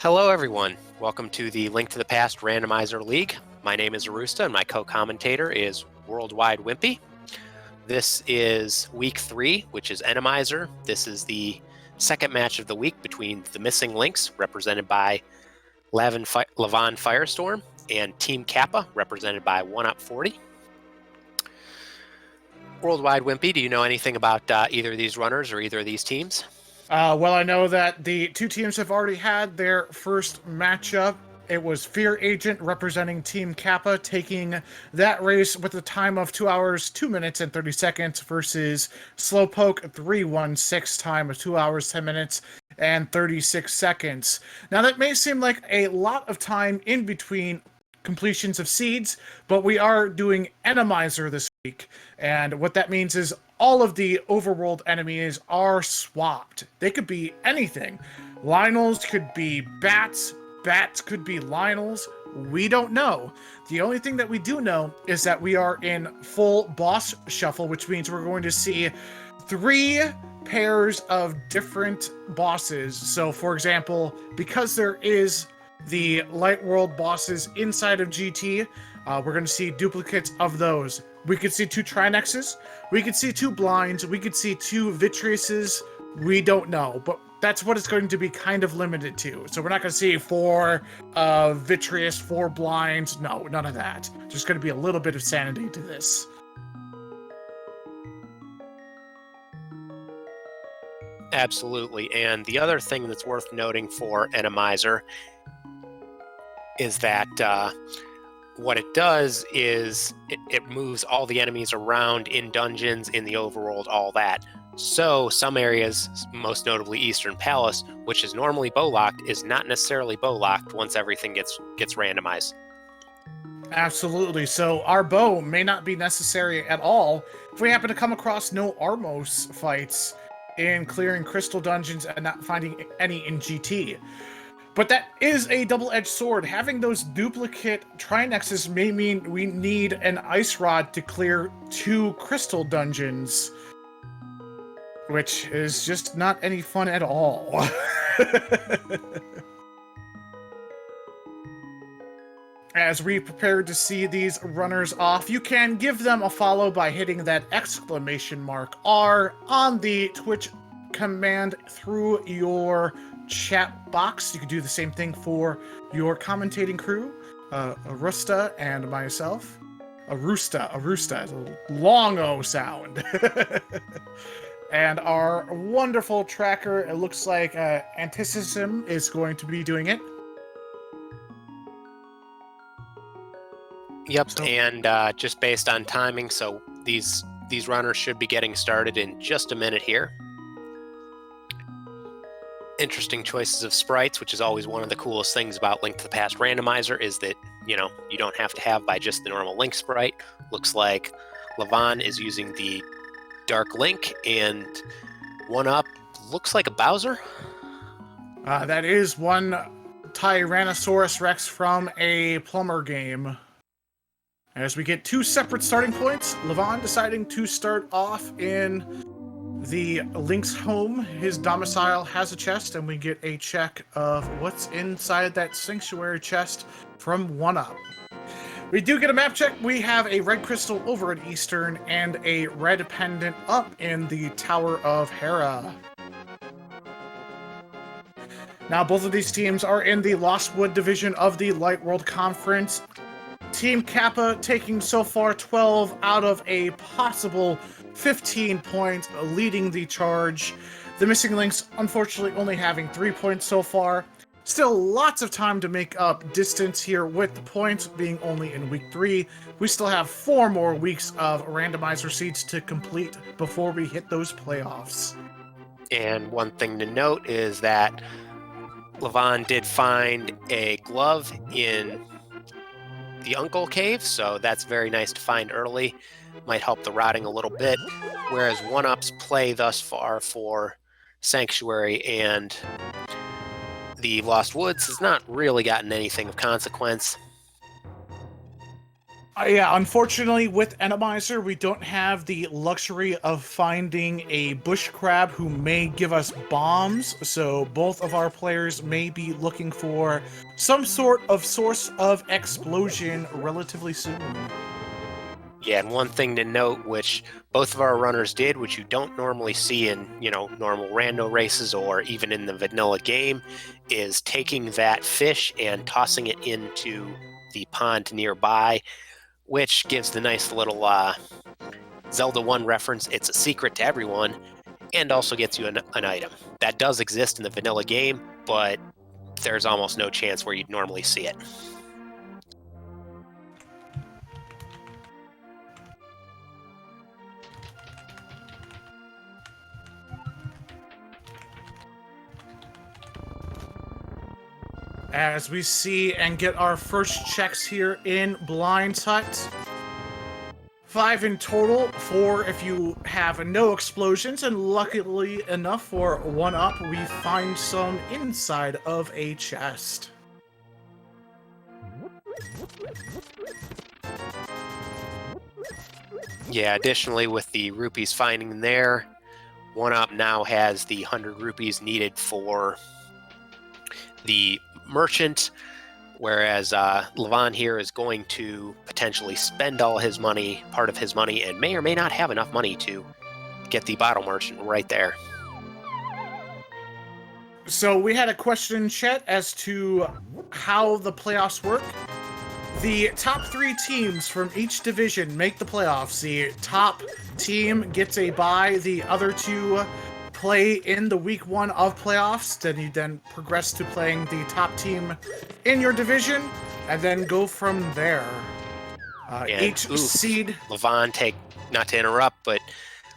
Hello, everyone. Welcome to the Link to the Past Randomizer League. My name is Arusta, and my co-commentator is Worldwide Wimpy. This is Week 3, which is Enemizer. This is the second match of the week between the Missing Links, represented by Lavan Firestorm, and Team Kappa, represented by oneup40. Worldwide Wimpy, do you know anything about either of these runners or either of these teams? Well, I know that the two teams have already had their first matchup. It was Fear Agent representing Team Kappa taking that race with a time of 2 hours, 2 minutes, and 30 seconds versus Slowpoke 316 time of 2 hours, 10 minutes, and 36 seconds. Now, that may seem like a lot of time in between completions of seeds, but we are doing Enemizer this week. And what that means is all of the overworld enemies are swapped. They could be anything. Lionels could be bats. Bats could be Lionels. We don't know. The only thing that we do know is that we are in full boss shuffle, which means we're going to see 3 pairs of different bosses. So, for example, because there is the Light World bosses inside of GT, we're going to see duplicates of those. We could see 2 Trinexes, we could see 2 Blinds, we could see 2 Vitreuses. We don't know, but that's what it's going to be kind of limited to. So we're not going to see 4 Vitreous, 4 Blinds. No, none of that. Just going to be a little bit of sanity to this. Absolutely. And the other thing that's worth noting for Enemizer is that what it does is it moves all the enemies around in dungeons, in the overworld, all that. So some areas, most notably Eastern Palace, which is normally bow-locked, is not necessarily bow-locked once everything gets randomized. Absolutely. So our bow may not be necessary at all if we happen to come across no Armos fights in clearing crystal dungeons and not finding any in GT. But that is a double-edged sword. Having those duplicate Trinexes may mean we need an Ice Rod to clear 2 crystal dungeons, which is just not any fun at all. As we prepare to see these runners off, you can give them a follow by hitting that exclamation mark R on the Twitch command through your chat box. You could do the same thing for your commentating crew, Arusta and myself. Arusta is a long O sound. And our wonderful tracker, it looks like Anticism is going to be doing it. Yep, so, and just based on timing, so these runners should be getting started in just a minute here. Interesting choices of sprites, which is always one of the coolest things about Link to the Past Randomizer, is that, you don't have to have by just the normal Link sprite. Looks like Lavan is using the Dark Link, and oneup looks like a Bowser. That is one Tyrannosaurus Rex from a Plumber game. As we get 2 separate starting points, Lavan deciding to start off in the Link's home. His domicile has a chest, and we get a check of what's inside that sanctuary chest from oneup. We do get a map check. We have a red crystal over at Eastern and a red pendant up in the Tower of Hera. Now, both of these teams are in the Lostwood division of the Light World Conference. Team Kappa taking so far 12 out of a possible 15 points, leading the charge. The Missing Links, unfortunately, only having 3 points so far. Still lots of time to make up distance here, with the points being only in Week 3. We still have 4 more weeks of randomizer seeds to complete before we hit those playoffs. And one thing to note is that Lavan did find a glove in the Uncle Cave, so that's very nice to find early. Might help the routing a little bit, whereas oneup's play thus far for Sanctuary and the Lost Woods has not really gotten anything of consequence. Yeah, unfortunately, with Randomizer, we don't have the luxury of finding a bush crab who may give us bombs, so both of our players may be looking for some sort of source of explosion relatively soon. Yeah, and one thing to note, which both of our runners did, which you don't normally see in, normal rando races or even in the vanilla game, is taking that fish and tossing it into the pond nearby, which gives the nice little Zelda 1 reference. It's a secret to everyone, and also gets you an item. That does exist in the vanilla game, but there's almost no chance where you'd normally see it. As we see and get our first checks here in Blind's Hut. 5 in total, 4 if you have no explosions, and luckily enough for 1 up, we find some inside of a chest. Yeah, additionally, with the rupees finding there, 1 up now has the 100 rupees needed for the merchant, whereas Lavan here is going to potentially spend all his money, part of his money, and may or may not have enough money to get the bottle merchant right there. So we had a question in chat as to how the playoffs work. The top 3 teams from each division make the playoffs. The top team gets a bye, the other 2 play in the week 1 of playoffs, then you then progress to playing the top team in your division, and then go from there. Each seed... Lavan not to interrupt, but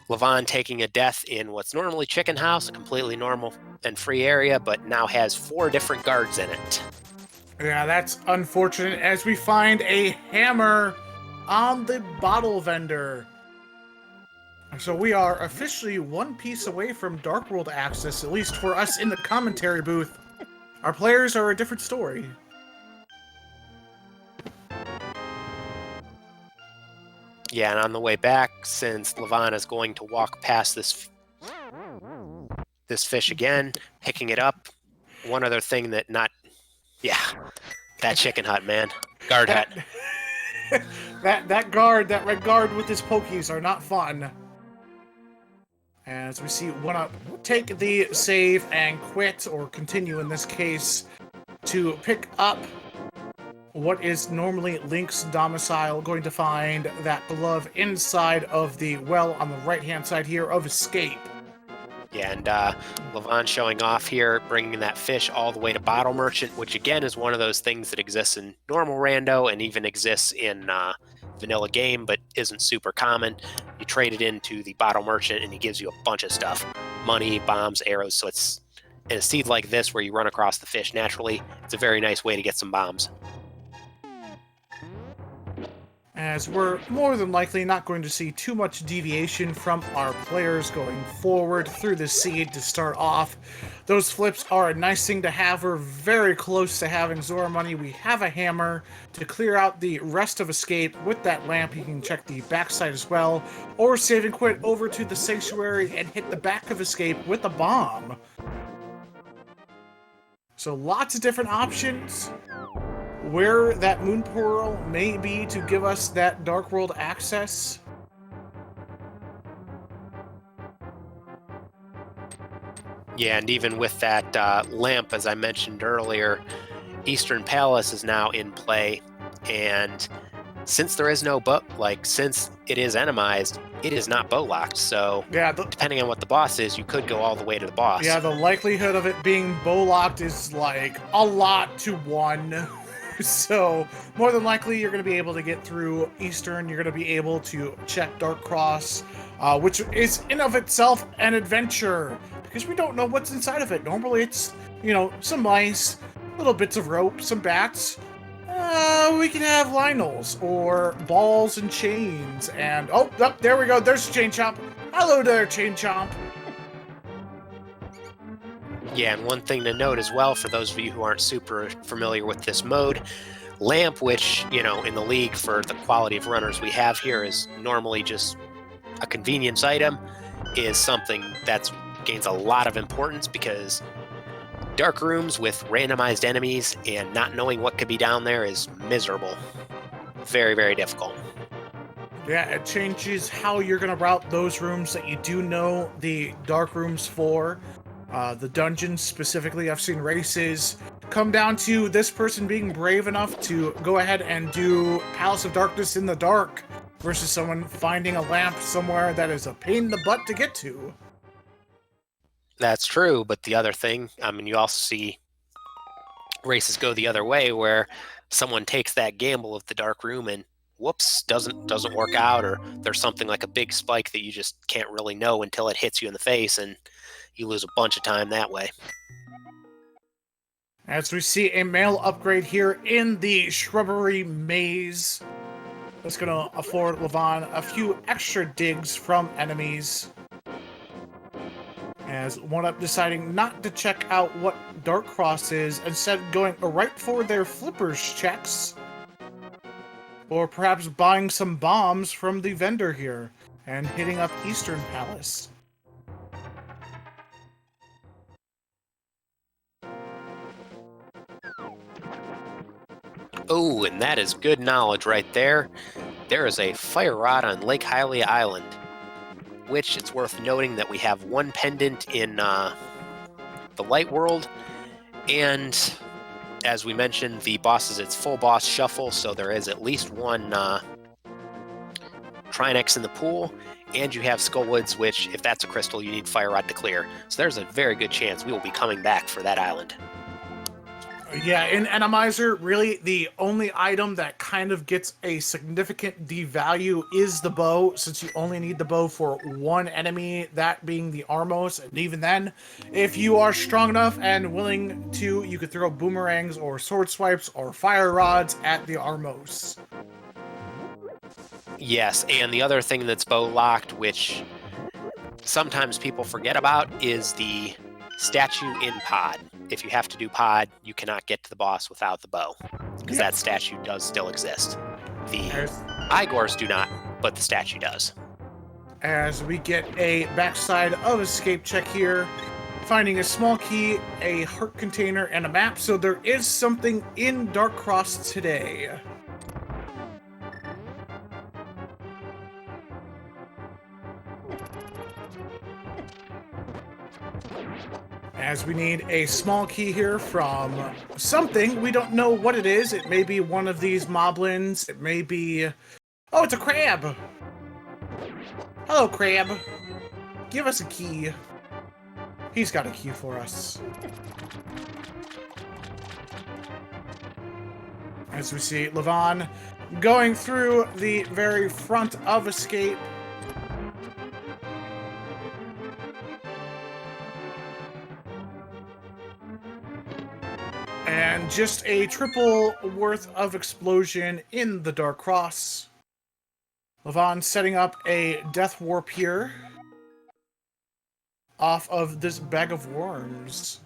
Lavan taking a death in what's normally Chicken House, a completely normal and free area, but now has 4 different guards in it. Yeah, that's unfortunate, as we find a hammer on the bottle vendor. So we are officially 1 piece away from Dark World access, at least for us in the commentary booth. Our players are a different story. Yeah, and on the way back, since Lavan is going to walk past this fish again, picking it up, one other thing that that chicken hut, man. Guard hut. That guard, that red guard with his pokies are not fun. As we see 1 up take the save and quit, or continue in this case, to pick up what is normally Link's domicile, going to find that glove inside of the well on the right-hand side here of Escape. Yeah, and Lavan showing off here, bringing that fish all the way to Bottle Merchant, which again is one of those things that exists in normal rando and even exists in vanilla game, but isn't super common. You trade it into the Bottle Merchant and he gives you a bunch of stuff. Money, bombs, arrows, so it's in a seed like this where you run across the fish naturally, it's a very nice way to get some bombs. As we're more than likely not going to see too much deviation from our players going forward through the seed to start off. Those flips are a nice thing to have. We're very close to having Zora money. We have a hammer to clear out the rest of Escape. With that lamp, you can check the backside as well, or save and quit over to the Sanctuary and hit the back of Escape with a bomb. So lots of different options where that moon portal may be to give us that Dark World access. Yeah, and even with that lamp, as I mentioned earlier, Eastern Palace is now in play, and since there is no since it is enemized, it is not bow locked. So yeah, depending on what the boss is, you could go all the way to the boss. Yeah, the likelihood of it being bow locked is like a lot to 1. So more than likely, you're going to be able to get through Eastern. You're going to be able to check Dark Cross, which is in of itself an adventure, because we don't know what's inside of it. Normally it's, some mice, little bits of rope, some bats. We can have Lionels or balls and chains. And oh, there we go. There's Chain Chomp. Hello there, Chain Chomp. Yeah, and one thing to note as well, for those of you who aren't super familiar with this mode, Lamp, which, you know, in the league for the quality of runners we have here is normally just a convenience item, is something that gains a lot of importance because dark rooms with randomized enemies and not knowing what could be down there is miserable. Very, very difficult. Yeah, it changes how you're going to route those rooms that you do know the dark rooms for. The dungeons specifically, I've seen races come down to this person being brave enough to go ahead and do Palace of Darkness in the dark versus someone finding a lamp somewhere that is a pain in the butt to get to. That's true, but the other thing, I mean, you also see races go the other way where someone takes that gamble of the dark room and whoops, doesn't work out, or there's something like a big spike that you just can't really know until it hits you in the face, and you lose a bunch of time that way. As we see a mail upgrade here in the shrubbery maze, that's going to afford Lavan a few extra digs from enemies. As oneup deciding not to check out what Dark Cross is, instead going right for their flippers checks. Or perhaps buying some bombs from the vendor here and hitting up Eastern Palace. Oh, and that is good knowledge right there. There is a fire rod on Lake Hylia Island, which it's worth noting that we have one pendant in the light world, and as we mentioned, the boss is its full boss shuffle, so there is at least one Trinex in the pool, and you have Skullwoods, which, if that's a crystal, you need Fire Rod to clear. So there's a very good chance we will be coming back for that island. Yeah, in Randomizer, really the only item that kind of gets a significant devalue is the bow, since you only need the bow for one enemy, that being the Armos. And even then, if you are strong enough and willing to, you could throw boomerangs or sword swipes or fire rods at the Armos. Yes, and the other thing that's bow locked, which sometimes people forget about, is the statue in pod. If you have to do pod, you cannot get to the boss without the bow, because that statue does still exist. The Igors do not, but the statue does. As we get a backside of escape check here, finding a small key, a heart container, and a map, so there is something in Dark Cross today. As we need a small key here from something. We don't know what it is. It may be one of these moblins. It may be... Oh, it's a crab! Hello, crab. Give us a key. He's got a key for us. As we see Lavan going through the very front of escape. And just a triple worth of explosion in the Dark Cross. Lavan setting up a death warp here off of this bag of worms.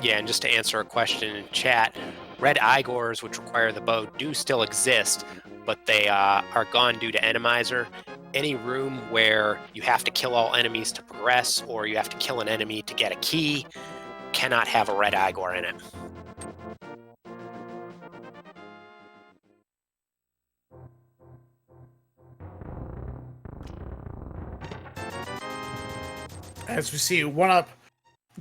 Yeah, and just to answer a question in chat, red Igors, which require the bow, do still exist, but they are gone due to Randomizer. Any room where you have to kill all enemies to progress, or you have to kill an enemy to get a key, cannot have a red Igor in it. As we see oneup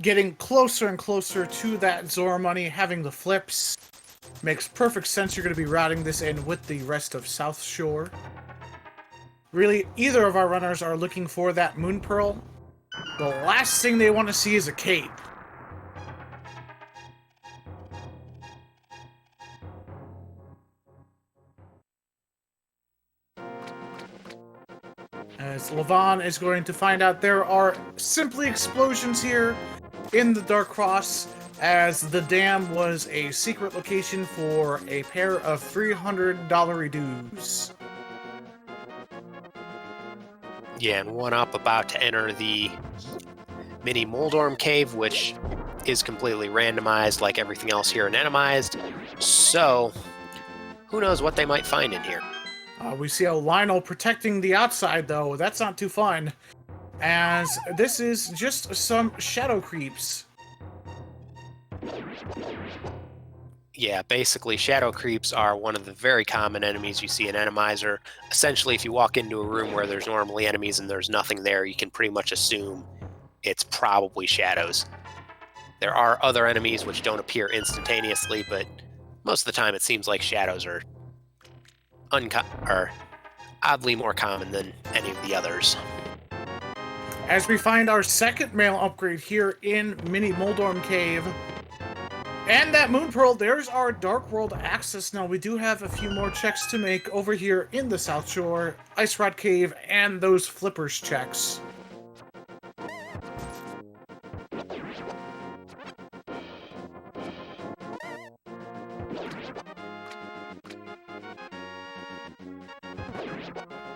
getting closer and closer to that Zora money, having the flips. Makes perfect sense you're going to be routing this in with the rest of South Shore. Really, either of our runners are looking for that Moon Pearl. The last thing they want to see is a cape. As Lavan is going to find out there are simply explosions here in the Dark Cross, as the dam was a secret location for a pair of $300 dues. Yeah, and oneup about to enter the Mini Moldorm Cave, which is completely randomized like everything else here in Entomized. So, who knows what they might find in here. We see a Lionel protecting the outside, though. That's not too fun, as this is just some shadow creeps. Yeah, basically, shadow creeps are one of the very common enemies you see in Entomizer. Essentially, if you walk into a room where there's normally enemies and there's nothing there, you can pretty much assume it's probably shadows. There are other enemies which don't appear instantaneously, but most of the time it seems like shadows are oddly more common than any of the others. As we find our second male upgrade here in Mini Moldorm Cave. And that Moon Pearl, there's our Dark World access. Now, we do have a few more checks to make over here in the South Shore, Ice Rod Cave, and those Flippers checks.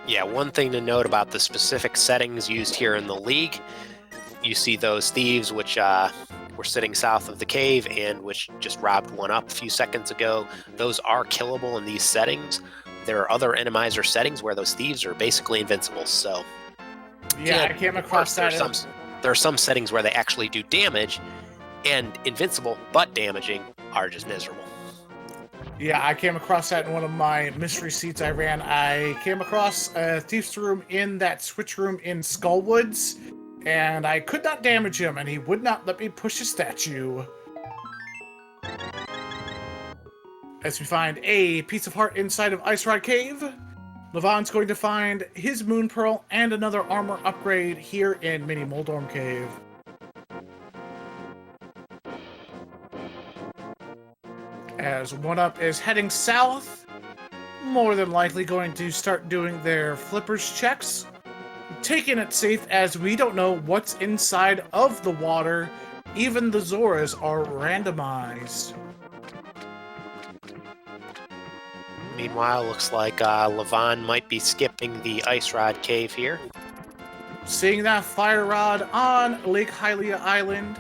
Yeah, one thing to note about the specific settings used here in the League, you see those thieves which were sitting south of the cave and which just robbed one up a few seconds ago. Those are killable in these settings. There are other Entomizer settings where those thieves are basically invincible, so... Yeah, I came across that. There are some settings where they actually do damage, and invincible but damaging are just miserable. Yeah, I came across that in one of my mystery seats I ran. I came across a thief's room in that switch room in Skullwoods, and I could not damage him, and he would not let me push a statue. As we find a piece of heart inside of Ice Rod Cave, Lavan's going to find his Moon Pearl and another armor upgrade here in Mini Moldorm Cave. As OneUp is heading south, more than likely going to start doing their Flippers checks, taking it safe as we don't know what's inside of the water. Even the Zoras are randomized. Meanwhile, looks like Lavan might be skipping the Ice Rod Cave here. Seeing that fire rod on Lake Hylia Island,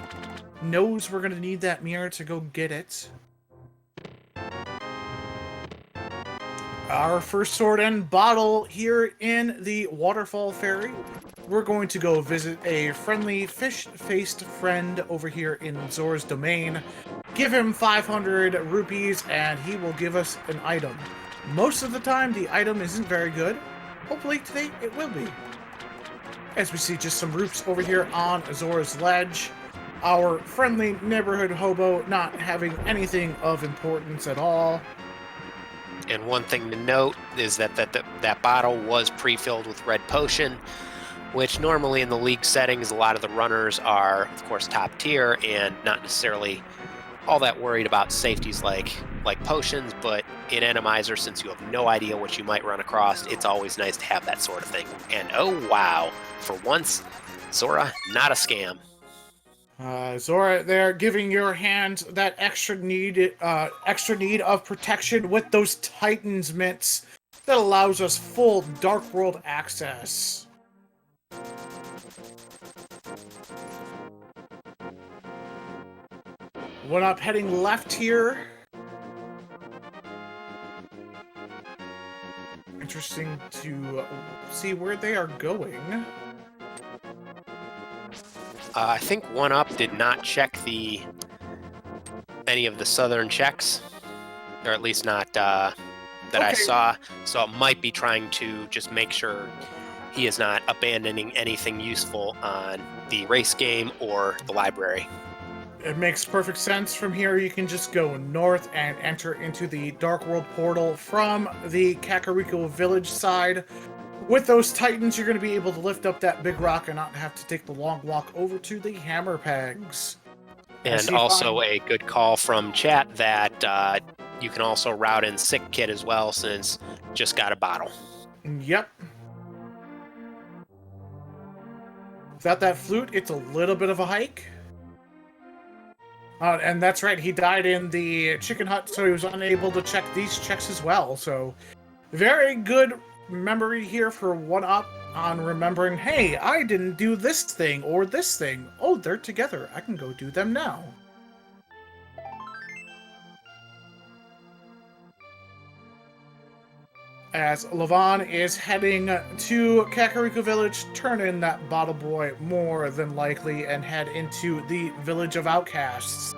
knows we're going to need that mirror to go get it. Our first sword and bottle here in the Waterfall Ferry. We're going to go visit a friendly fish-faced friend over here in Zora's domain. Give him 500 rupees and he will give us an item. Most of the time the item isn't very good. Hopefully today it will be. As we see just some roots over here on Zora's Ledge. Our friendly neighborhood hobo not having anything of importance at all. And one thing to note is that bottle was pre-filled with red potion, which normally in the League settings, a lot of the runners are, of course, top tier and not necessarily all that worried about safeties like potions, but in Entomizer, since you have no idea what you might run across, it's always nice to have that sort of thing. And oh wow, for once, Zora, not a scam. Zora, they're giving your hand that extra need of protection with those Titans mints that allows us full Dark World access. OneUp heading left here. Interesting to see where they are going. I think OneUp did not check any of the southern checks, or at least not that I saw. So it might be trying to just make sure he is not abandoning anything useful on the race game or the library. It makes perfect sense. From here, you can just go north and enter into the Dark World portal from the Kakariko village side. With those Titans, you're going to be able to lift up that big rock and not have to take the long walk over to the hammer pegs. And also a good call from chat that you can also route in Sick Kid as well, since just got a bottle. Yep. Without that flute, it's a little bit of a hike. And that's right, he died in the chicken hut, so he was unable to check these checks as well. So, very good memory here for OneUp. on remembering, hey, I didn't do this thing or this thing. Oh, they're together. I can go do them now. As Lavan is heading to Kakariko Village, turn in that bottle boy more than likely and head into the Village of Outcasts.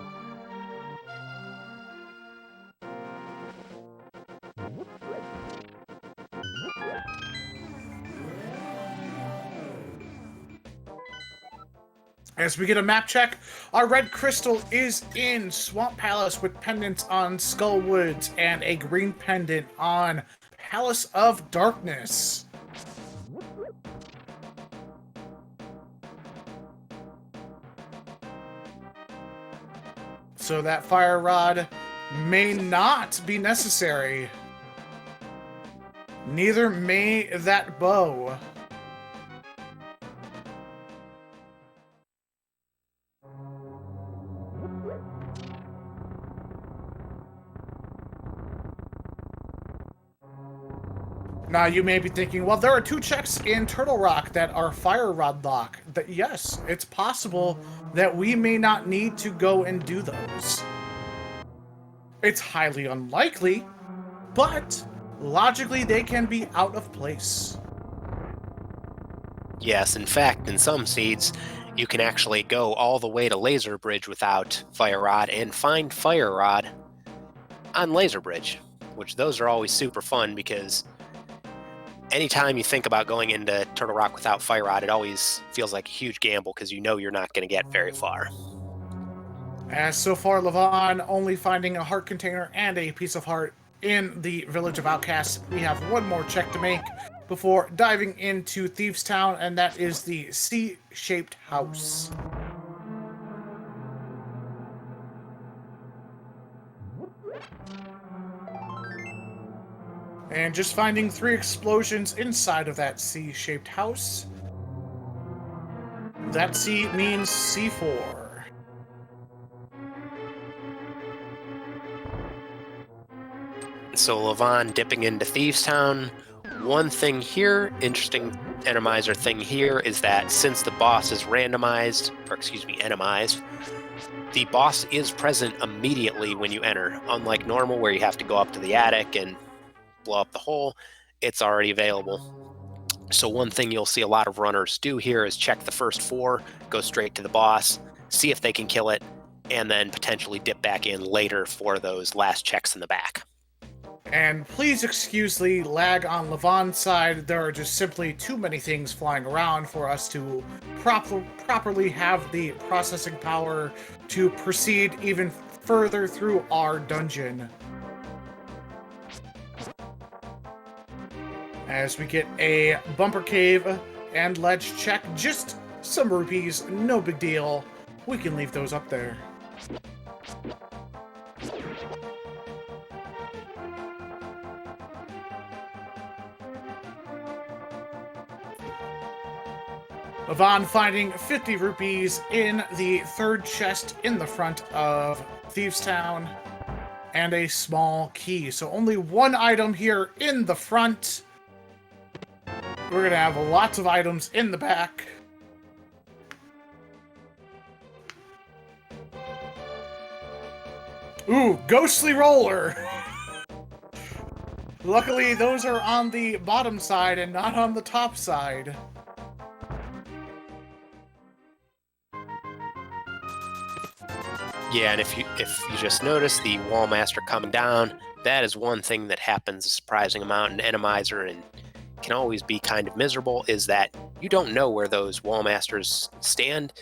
As we get a map check, our red crystal is in Swamp Palace with pendants on Skull Woods and a green pendant on Palace of Darkness. So that fire rod may not be necessary. Neither may that bow. Now you may be thinking, well, there are 2 checks in Turtle Rock that are fire rod lock. That yes, it's possible that we may not need to go and do those. It's highly unlikely, but logically they can be out of place. Yes, in fact, in some seeds, you can actually go all the way to Laser Bridge without Fire Rod and find Fire Rod on Laser Bridge, which those are always super fun because anytime you think about going into Turtle Rock without Fire Rod, it always feels like a huge gamble because you know you're not going to get very far. As so far, Lavan only finding a heart container and a piece of heart in the Village of Outcasts. We have one more check to make before diving into Thieves Town, and that is the C-shaped house. And just finding 3 explosions inside of that C-shaped house. That C means C4. So Lavan dipping into Thieves Town. One thing here, interesting Randomizer thing here, is that since the boss is randomized, or excuse me, endomized, the boss is present immediately when you enter. Unlike normal where you have to go up to the attic and blow up the hole, it's already available. So one thing you'll see a lot of runners do here is check the first 4, go straight to the boss, see if they can kill it, and then potentially dip back in later for those last checks in the back. And please excuse the lag on Lavan's side. There are just simply too many things flying around for us to properly have the processing power to proceed even further through our dungeon. As we get a bumper cave and ledge check, just some rupees, no big deal. We can leave those up there. Lavan finding 50 rupees in the 3rd chest in the front of Thieves Town, and a small key. So only 1 item here in the front. We're gonna have lots of items in the back. Ooh, ghostly roller! Luckily, those are on the bottom side and not on the top side. Yeah, and if you just notice the Wall Master coming down, that is one thing that happens a surprising amount in Randomizer and can always be kind of miserable, is that you don't know where those Wall Masters stand,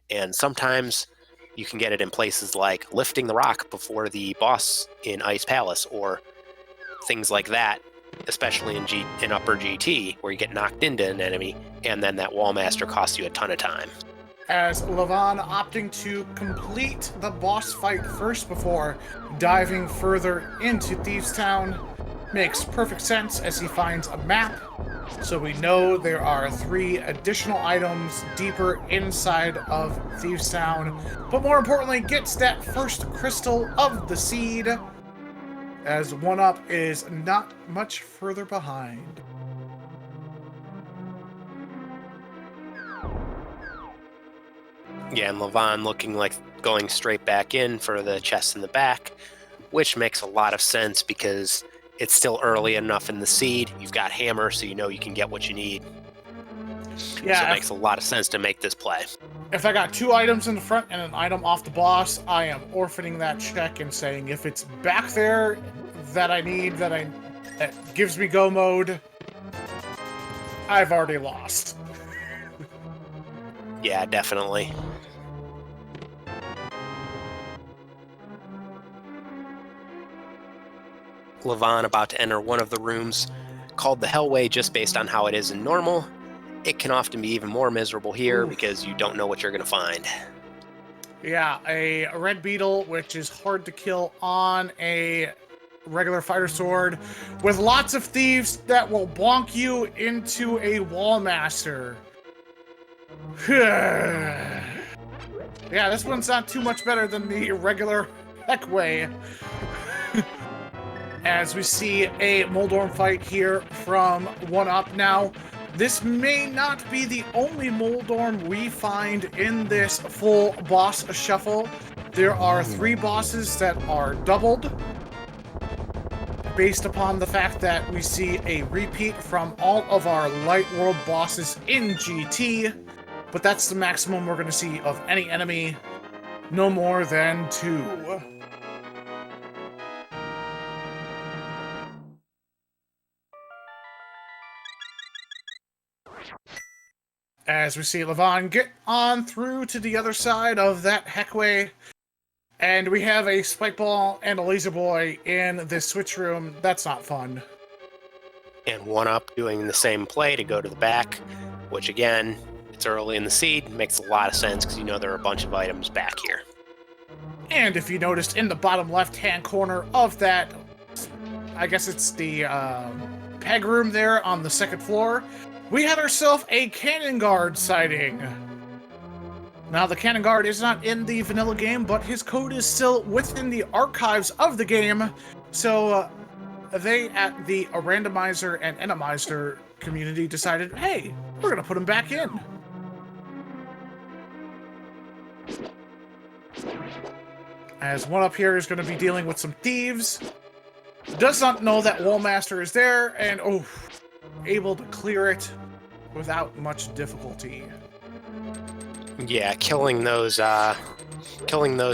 and sometimes you can get it in places like lifting the rock before the boss in Ice Palace, or things like that, especially in Upper GT, where you get knocked into an enemy, and then that Wall Master costs you a ton of time. As Lavan opting to complete the boss fight first before diving further into Thieves Town. Makes perfect sense as he finds a map, so we know there are 3 additional items deeper inside of Thieves Town, but more importantly gets that first crystal of the seed, as 1UP is not much further behind. Yeah, and Lavan looking like going straight back in for the chest in the back, which makes a lot of sense because it's still early enough in the seed. You've got hammer, so you know you can get what you need. Yeah, so it makes a lot of sense to make this play. If I got 2 items in the front and an item off the boss, I am orphaning that check and saying if it's back there that I need, that gives me go mode, I've already lost. Yeah, definitely. Lavan about to enter one of the rooms called the Hellway just based on how it is in normal. It can often be even more miserable here because you don't know what you're going to find. Yeah, a red beetle, which is hard to kill on a regular fighter sword, with lots of thieves that will bonk you into a wall master. Yeah, this one's not too much better than the regular Heckway. As we see a Moldorm fight here from oneup now. This may not be the only Moldorm we find in this full boss shuffle. There are 3 bosses that are doubled, based upon the fact that we see a repeat from all of our Light World bosses in GT, but that's the maximum we're going to see of any enemy, no more than 2. As we see Lavan get on through to the other side of that Heckway, and we have a Spike Ball and a Laser Boy in this switch room. That's not fun. And oneup doing the same play to go to the back, which again, it's early in the seed, makes a lot of sense because you know there are a bunch of items back here. And if you noticed in the bottom left-hand corner of that, I guess it's the peg room there on the 2nd floor, we had ourselves a Cannon Guard sighting. Now, the Cannon Guard is not in the vanilla game, but his code is still within the archives of the game, so they at the Randomizer and Enemizer community decided, hey, we're going to put him back in. As oneup here is going to be dealing with some thieves. Does not know that Wallmaster is there, and able to clear it without much difficulty. Yeah, killing those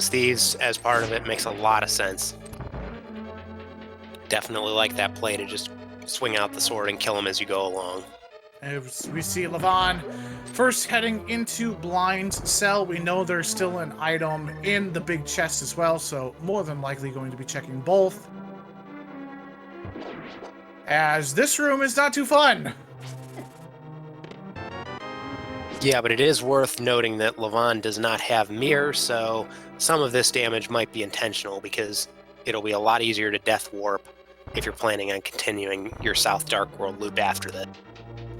thieves as part of it makes a lot of sense. Definitely like that play to just swing out the sword and kill them as you go along. As we see Lavan first heading into Blind's cell, we know there's still an item in the big chest as well, so more than likely going to be checking both. As this room is not too fun. Yeah, but it is worth noting that Lavan does not have mirror, so some of this damage might be intentional because it'll be a lot easier to death warp if you're planning on continuing your South Dark World loop after that.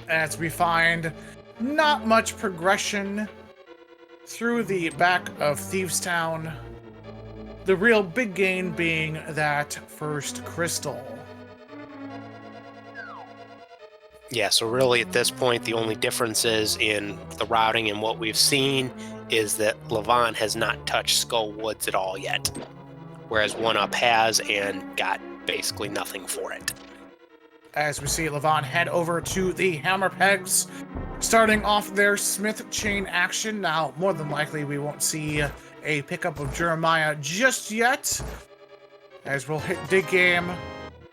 As we find not much progression through the back of Thieves Town, the real big gain being that first crystal. Yeah, so really at this point, the only differences in the routing and what we've seen is that Lavan has not touched Skull Woods at all yet, whereas oneup has and got basically nothing for it. As we see Lavan head over to the hammer pegs, starting off their smith chain action. Now, more than likely, we won't see a pickup of Jeremiah just yet, as we'll hit dig game.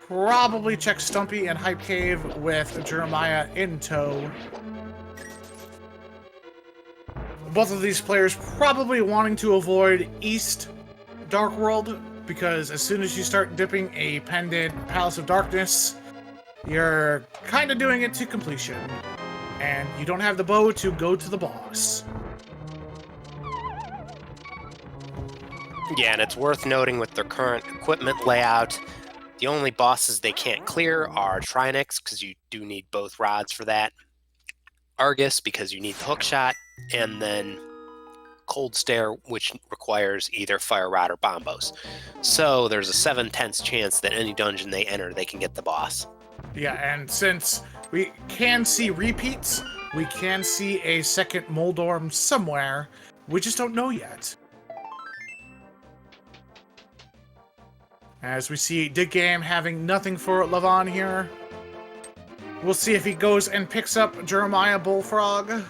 Probably check Stumpy and Hype Cave with Jeremiah in tow. Both of these players probably wanting to avoid East Dark World, because as soon as you start dipping a pendant Palace of Darkness, you're kind of doing it to completion, and you don't have the bow to go to the boss. Yeah, and it's worth noting with their current equipment layout, the only bosses they can't clear are Trinix, because you do need both rods for that, Argus, because you need the hook shot, and then Cold Stare, which requires either Fire Rod or Bombos. So there's a 7/10 chance that any dungeon they enter, they can get the boss. Yeah, and since we can see repeats, we can see a second Moldorm somewhere. We just don't know yet. As we see Dig Game having nothing for Lavan here. We'll see if he goes and picks up Jeremiah Bullfrog.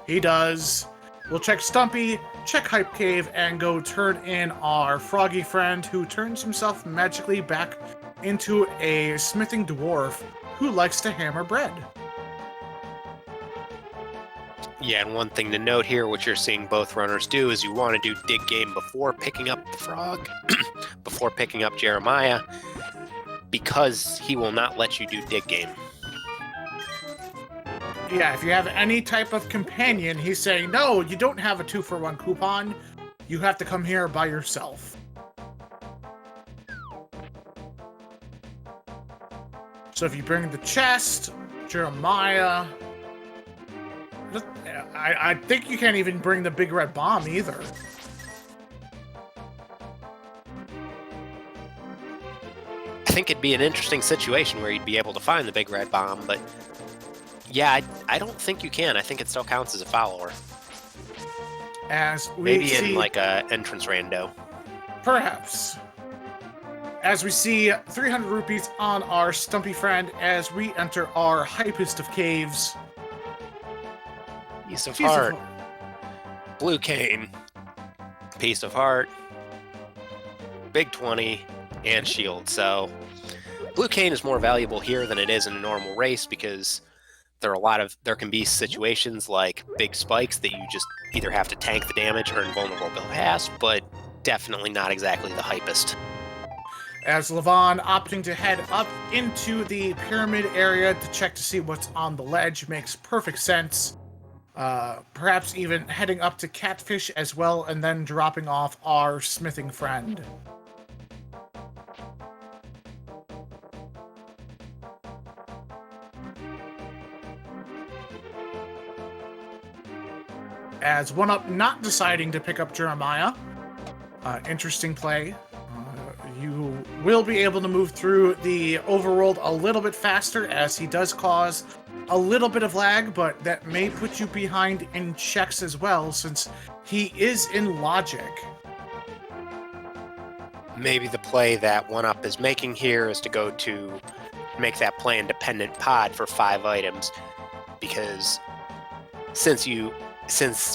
He does. We'll check Stumpy, check Hype Cave, and go turn in our froggy friend who turns himself magically back into a smithing dwarf who likes to hammer bread. Yeah, and one thing to note here, what you're seeing both runners do, is you want to do Dig Game before picking up the frog, before picking up Jeremiah, because he will not let you do Dig Game. Yeah, if you have any type of companion, he's saying, no, you don't have a 2-for-1 coupon. You have to come here by yourself. So if you bring the chest, Jeremiah... I think you can't even bring the big red bomb either. I think it'd be an interesting situation where you'd be able to find the big red bomb, but yeah, I don't think you can. I think it still counts as a follower. As we Maybe see, in like a entrance rando. Perhaps. As we see 300 rupees on our Stumpy friend as we enter our hypest of caves. Piece of heart. Blue cane. Piece of heart. Big 20. And shield. So blue cane is more valuable here than it is in a normal race because there can be situations like big spikes that you just either have to tank the damage or invulnerable build pass, but definitely not exactly the hypest. As Lavan opting to head up into the pyramid area to check to see what's on the ledge makes perfect sense. Perhaps even heading up to Catfish as well and then dropping off our smithing friend. As oneup not deciding to pick up Jeremiah. Interesting play. You will be able to move through the overworld a little bit faster as he does cause a little bit of lag, but that may put you behind in checks as well since he is in logic. Maybe the play that oneup is making here is to go to make that play independent pod for 5 items, because since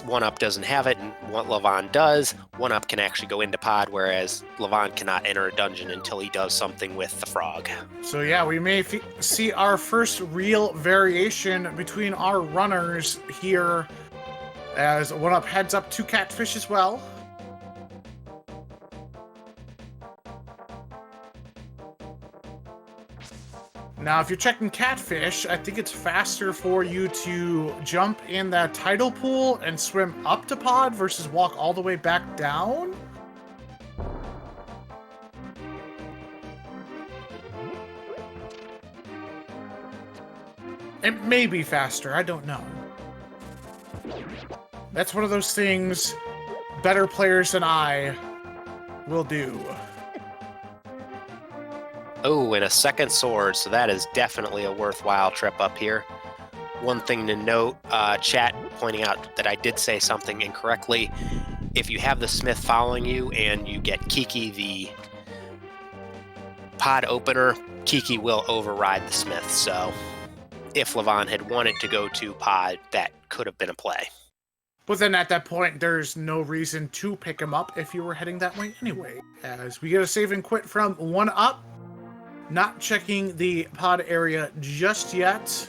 oneup doesn't have it and what Lavan does, oneup can actually go into pod, whereas Lavan cannot enter a dungeon until he does something with the frog. So yeah, we may see our first real variation between our runners here as oneup heads up to Catfish as well. Now, if you're checking Catfish, I think it's faster for you to jump in that tidal pool and swim up to pod versus walk all the way back down. It may be faster, I don't know. That's one of those things better players than I will do. Oh, and a second sword, so that is definitely a worthwhile trip up here. One thing to note, chat pointing out that I did say something incorrectly. If you have the smith following you and you get Kiki the pod opener, Kiki will override the smith, so if Lavan had wanted to go to pod, that could have been a play. But then at that point, there's no reason to pick him up if you were heading that way anyway. As we get a save and quit from oneup. Not checking the pod area just yet.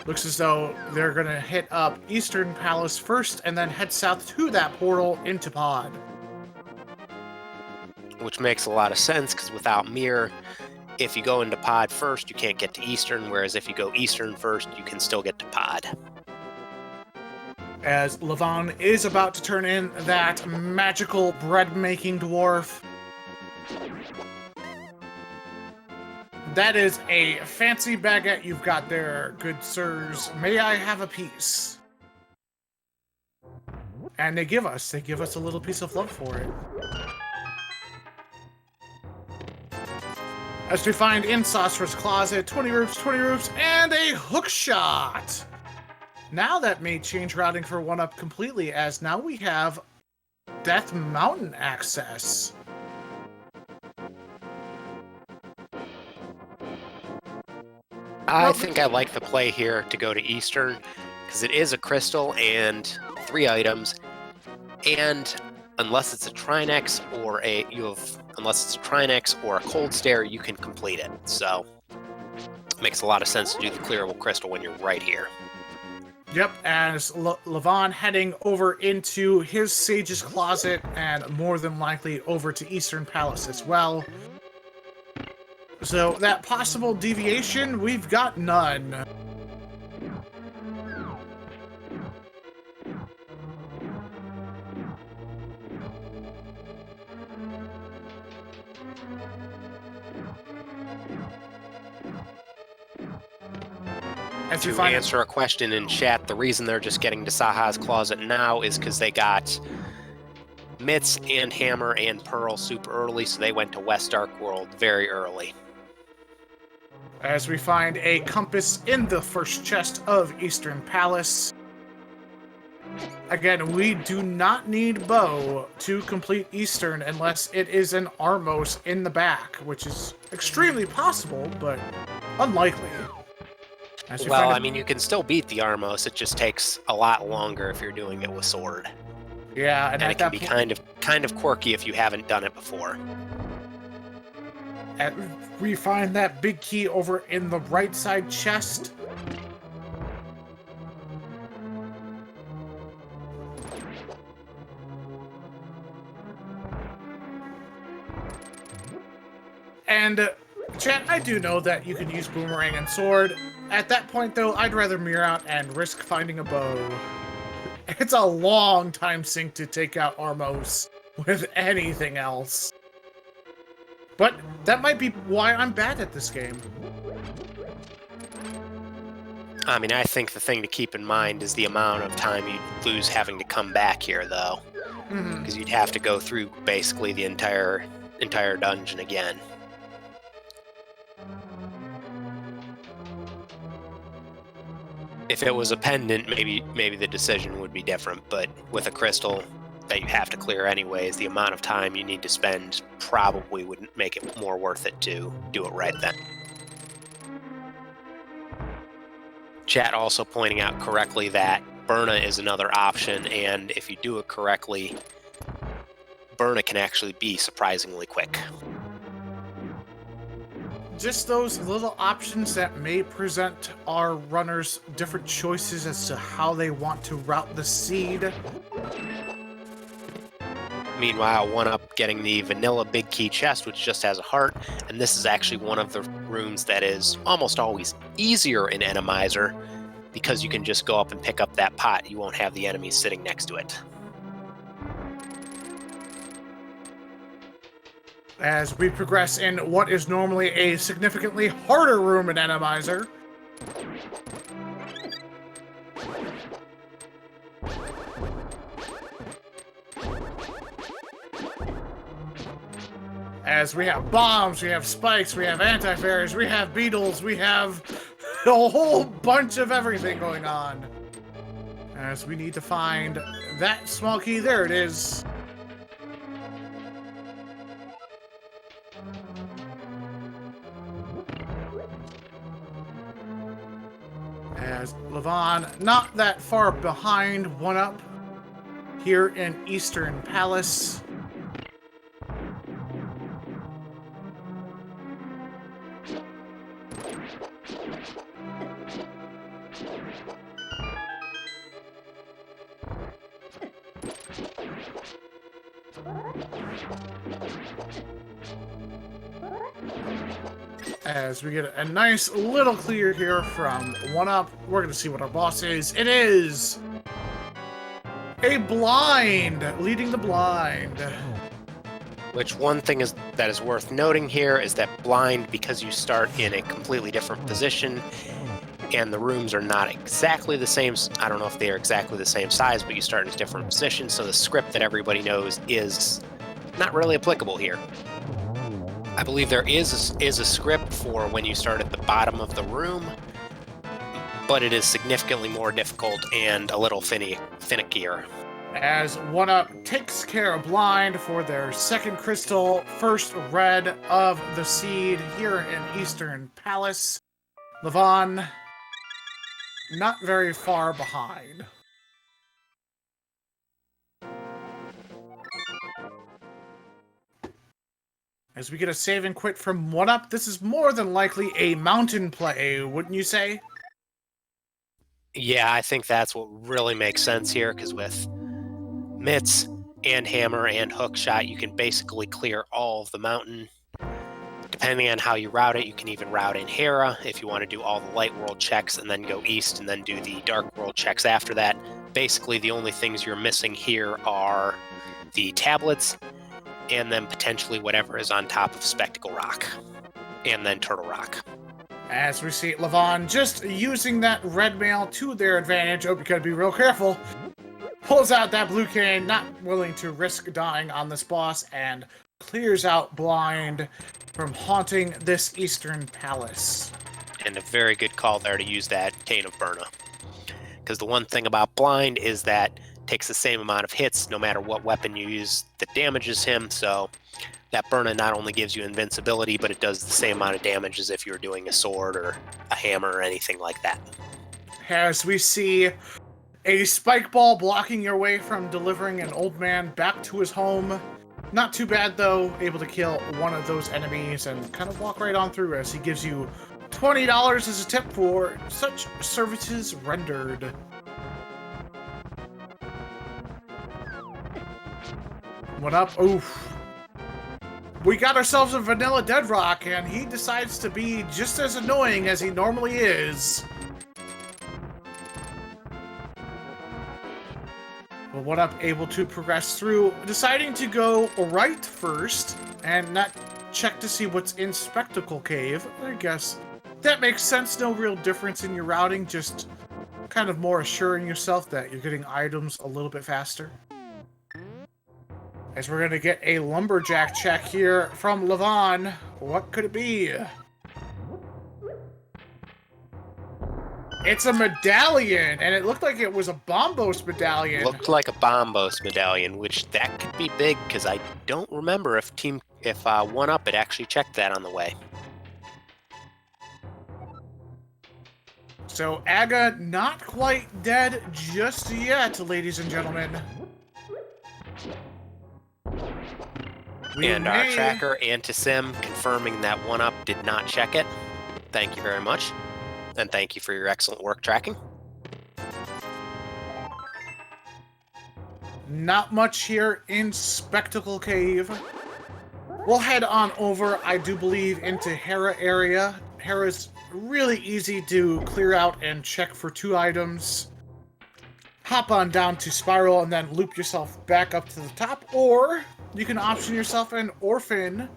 Looks as though they're going to hit up Eastern Palace first and then head south to that portal into pod. Which makes a lot of sense, because without Mirror, if you go into pod first, you can't get to Eastern, whereas if you go Eastern first, you can still get to pod. As Lavan is about to turn in that magical bread-making dwarf. That is a fancy baguette you've got there, good sirs. May I have a piece? And they give us a little piece of love for it. As we find in Saucer's closet, 20 roofs, and a hook shot. Now that may change routing for 1UP completely, as now we have Death Mountain access. I think I like the play here to go to Eastern, because it is a crystal and 3 items, and unless it's a Trinex or a Cold Stare, you can complete it. So it makes a lot of sense to do the clearable crystal when you're right here. Yep, as Lavan heading over into his Sage's Closet, and more than likely over to Eastern Palace as well. So that possible deviation, we've got none. To answer a question in chat, the reason they're just getting to Saha's Closet now is because they got Mitts and Hammer and Pearl super early, so they went to West Dark World very early. As we find a compass in the first chest of Eastern Palace. Again, we do not need Bow to complete Eastern unless it is an Armos in the back, which is extremely possible, but unlikely. Well, I mean, you can still beat the Armos, it just takes a lot longer if you're doing it with Sword. Yeah, and it can be kind of quirky if you haven't done it before. We find that big key over in the right side chest. And chat, I do know that you can use Boomerang and Sword. At that point, though, I'd rather mirror out and risk finding a bow. It's a long time sink to take out Armos with anything else. But that might be why I'm bad at this game. I mean, I think the thing to keep in mind is the amount of time you'd lose having to come back here, though. Because you'd have to go through basically the entire dungeon again. If it was a pendant, maybe the decision would be different, but with a crystal that you have to clear anyways, the amount of time you need to spend probably wouldn't make it more worth it to do it right then. Chat also pointing out correctly that Burna is another option, and if you do it correctly, Burna can actually be surprisingly quick. Just those little options that may present our runners different choices as to how they want to route the seed. Meanwhile, 1UP getting the vanilla big key chest, which just has a heart, and this is actually one of the rooms that is almost always easier in Randomizer, because you can just go up and pick up that pot. You won't have the enemies sitting next to it. As we progress in what is normally a significantly harder room in Randomizer. As we have bombs, we have spikes, we have anti-fairs, we have beetles, we have a whole bunch of everything going on. As we need to find that small key, there it is. As Lavan, not that far behind 1UP here in Eastern Palace. As we get a nice little clear here from 1UP, we're going to see what our boss is. It is a blind, leading the blind. Which one thing that is worth noting here is that blind, because you start in a completely different position, and the rooms are not exactly the same. I don't know if they are exactly the same size, but you start in a different position, so the script that everybody knows is not really applicable here. I believe there is a script for when you start at the bottom of the room, but it is significantly more difficult and a little finickier. As OneUp takes care of Blind for their second crystal, first red of the seed here in Eastern Palace. Lavan, not very far behind. As we get a save and quit from OneUp, this is more than likely a mountain play, wouldn't you say? Yeah, I think that's what really makes sense here, because with mitts and hammer and hook shot, you can basically clear all of the mountain. Depending on how you route it, you can even route in Hera if you want to do all the light world checks and then go east and then do the dark world checks after that. Basically, the only things you're missing here are the tablets and then potentially whatever is on top of Spectacle Rock and then Turtle Rock. As we see Lavan just using that red mail to their advantage. Oh, you gotta be real careful. Pulls out that blue cane, not willing to risk dying on this boss, and clears out Blind from haunting this Eastern Palace. And a very good call there to use that Cane of Burna. Because the one thing about Blind is that it takes the same amount of hits no matter what weapon you use that damages him, so that Burna not only gives you invincibility, but it does the same amount of damage as if you were doing a sword or a hammer or anything like that. As we see a spike ball blocking your way from delivering an old man back to his home. Not too bad, though. Able to kill one of those enemies and kind of walk right on through as he gives you $20 as a tip for such services rendered. What up? Oof. We got ourselves a vanilla Deadrock, and he decides to be just as annoying as he normally is. But what up, able to progress through, deciding to go right first and not check to see what's in Spectacle Cave. I guess that makes sense. No real difference in your routing, just kind of more assuring yourself that you're getting items a little bit faster. As we're going to get a lumberjack check here from Lavan. What could it be? It's a medallion, and it looked like it was a Bombos medallion. Looked like a Bombos medallion, which that could be big, because I don't remember if OneUp had actually checked that on the way. So Aga not quite dead just yet, ladies and gentlemen. And our tracker, Antisim, confirming that OneUp did not check it. Thank you very much. And thank you for your excellent work tracking. Not much here in Spectacle Cave. We'll head on over, I do believe, into Hera area. Hera's really easy to clear out and check for 2 items. Hop on down to Spiral and then loop yourself back up to the top, or you can option yourself an Orphan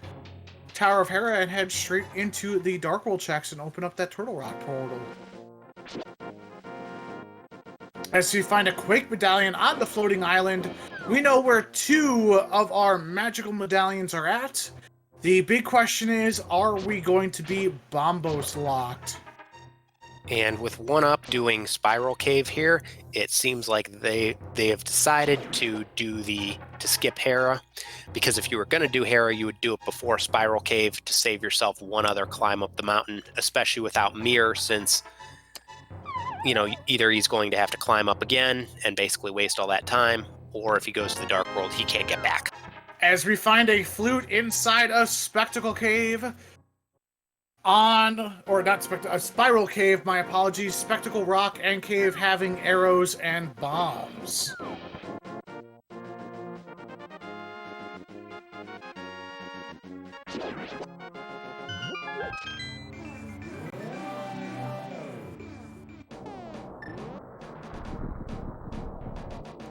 Tower of Hera and head straight into the Dark World checks and open up that Turtle Rock portal. As we find a Quake medallion on the floating island, we know where 2 of our magical medallions are at. The big question is, are we going to be Bombos locked? And with OneUp doing Spiral Cave here, it seems like they have decided to skip Hera, because if you were going to do Hera, you would do it before Spiral Cave to save yourself one other climb up the mountain, especially without Mir, since either he's going to have to climb up again and basically waste all that time, or if he goes to the Dark World, he can't get back. As we find a flute inside a Spectacle Cave. A Spiral Cave, my apologies. Spectacle Rock and Cave having arrows and bombs.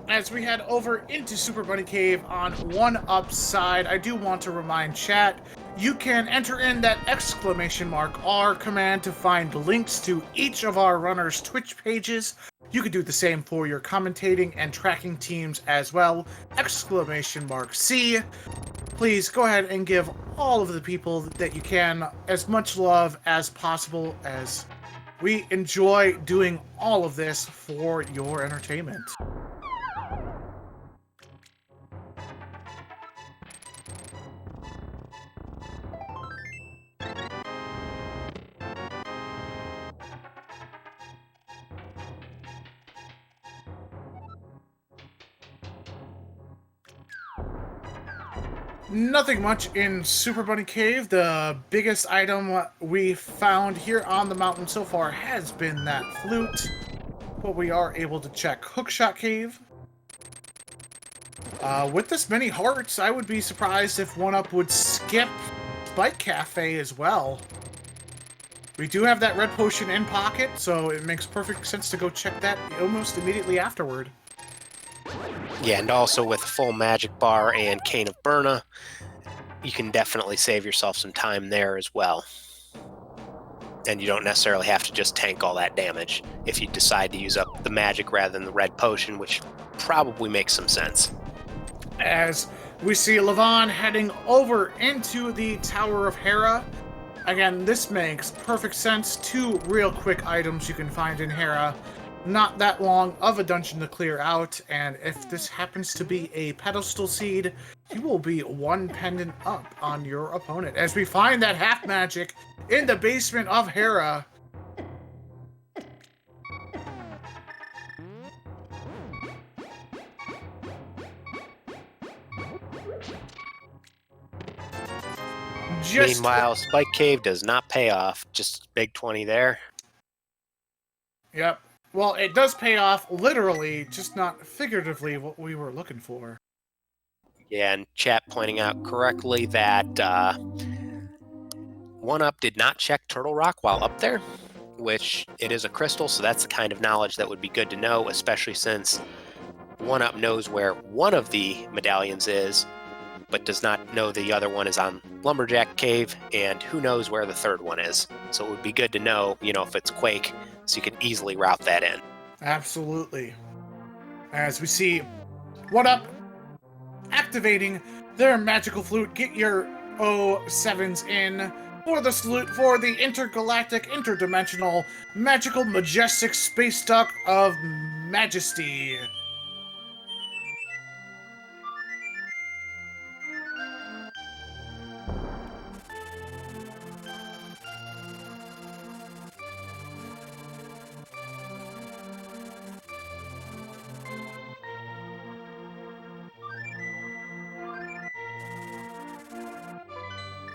As we head over into Super Bunny Cave on OneUp side, I do want to remind chat, you can enter in that !R command to find links to each of our runners' Twitch pages. You can do the same for your commentating and tracking teams as well, !C. Please go ahead and give all of the people that you can as much love as possible, as We enjoy doing all of this for your entertainment. Nothing much in Super Bunny Cave. The biggest item we found here on the mountain so far has been that flute. But we are able to check Hookshot Cave. With this many hearts, I would be surprised if OneUp would skip Spike Cafe as well. We do have that red potion in pocket, so it makes perfect sense to go check that almost immediately afterward. Yeah, and also with a full magic bar and Cane of Burna, you can definitely save yourself some time there as well. And you don't necessarily have to just tank all that damage if you decide to use up the magic rather than the red potion, which probably makes some sense. As we see Lavan heading over into the Tower of Hera. Again, this makes perfect sense. 2 real quick items you can find in Hera. Not that long of a dungeon to clear out, and if this happens to be a pedestal seed, you will be 1 pendant up on your opponent. As we find that half magic in the basement of Hera. Meanwhile, Spike Cave does not pay off. Just big 20 there. Yep. Well, it does pay off literally, just not figuratively what we were looking for. Yeah, and chat pointing out correctly that OneUp did not check Turtle Rock while up there, which it is a crystal, so that's the kind of knowledge that would be good to know, especially since OneUp knows where one of the medallions is, but does not know the other one is on Lumberjack Cave, and who knows where the third one is. So it would be good to know, if it's Quake, so you can easily route that in. Absolutely. As we see OneUp activating their magical flute. Get your 07s in for the salute for the intergalactic, interdimensional, magical, majestic space duck of majesty.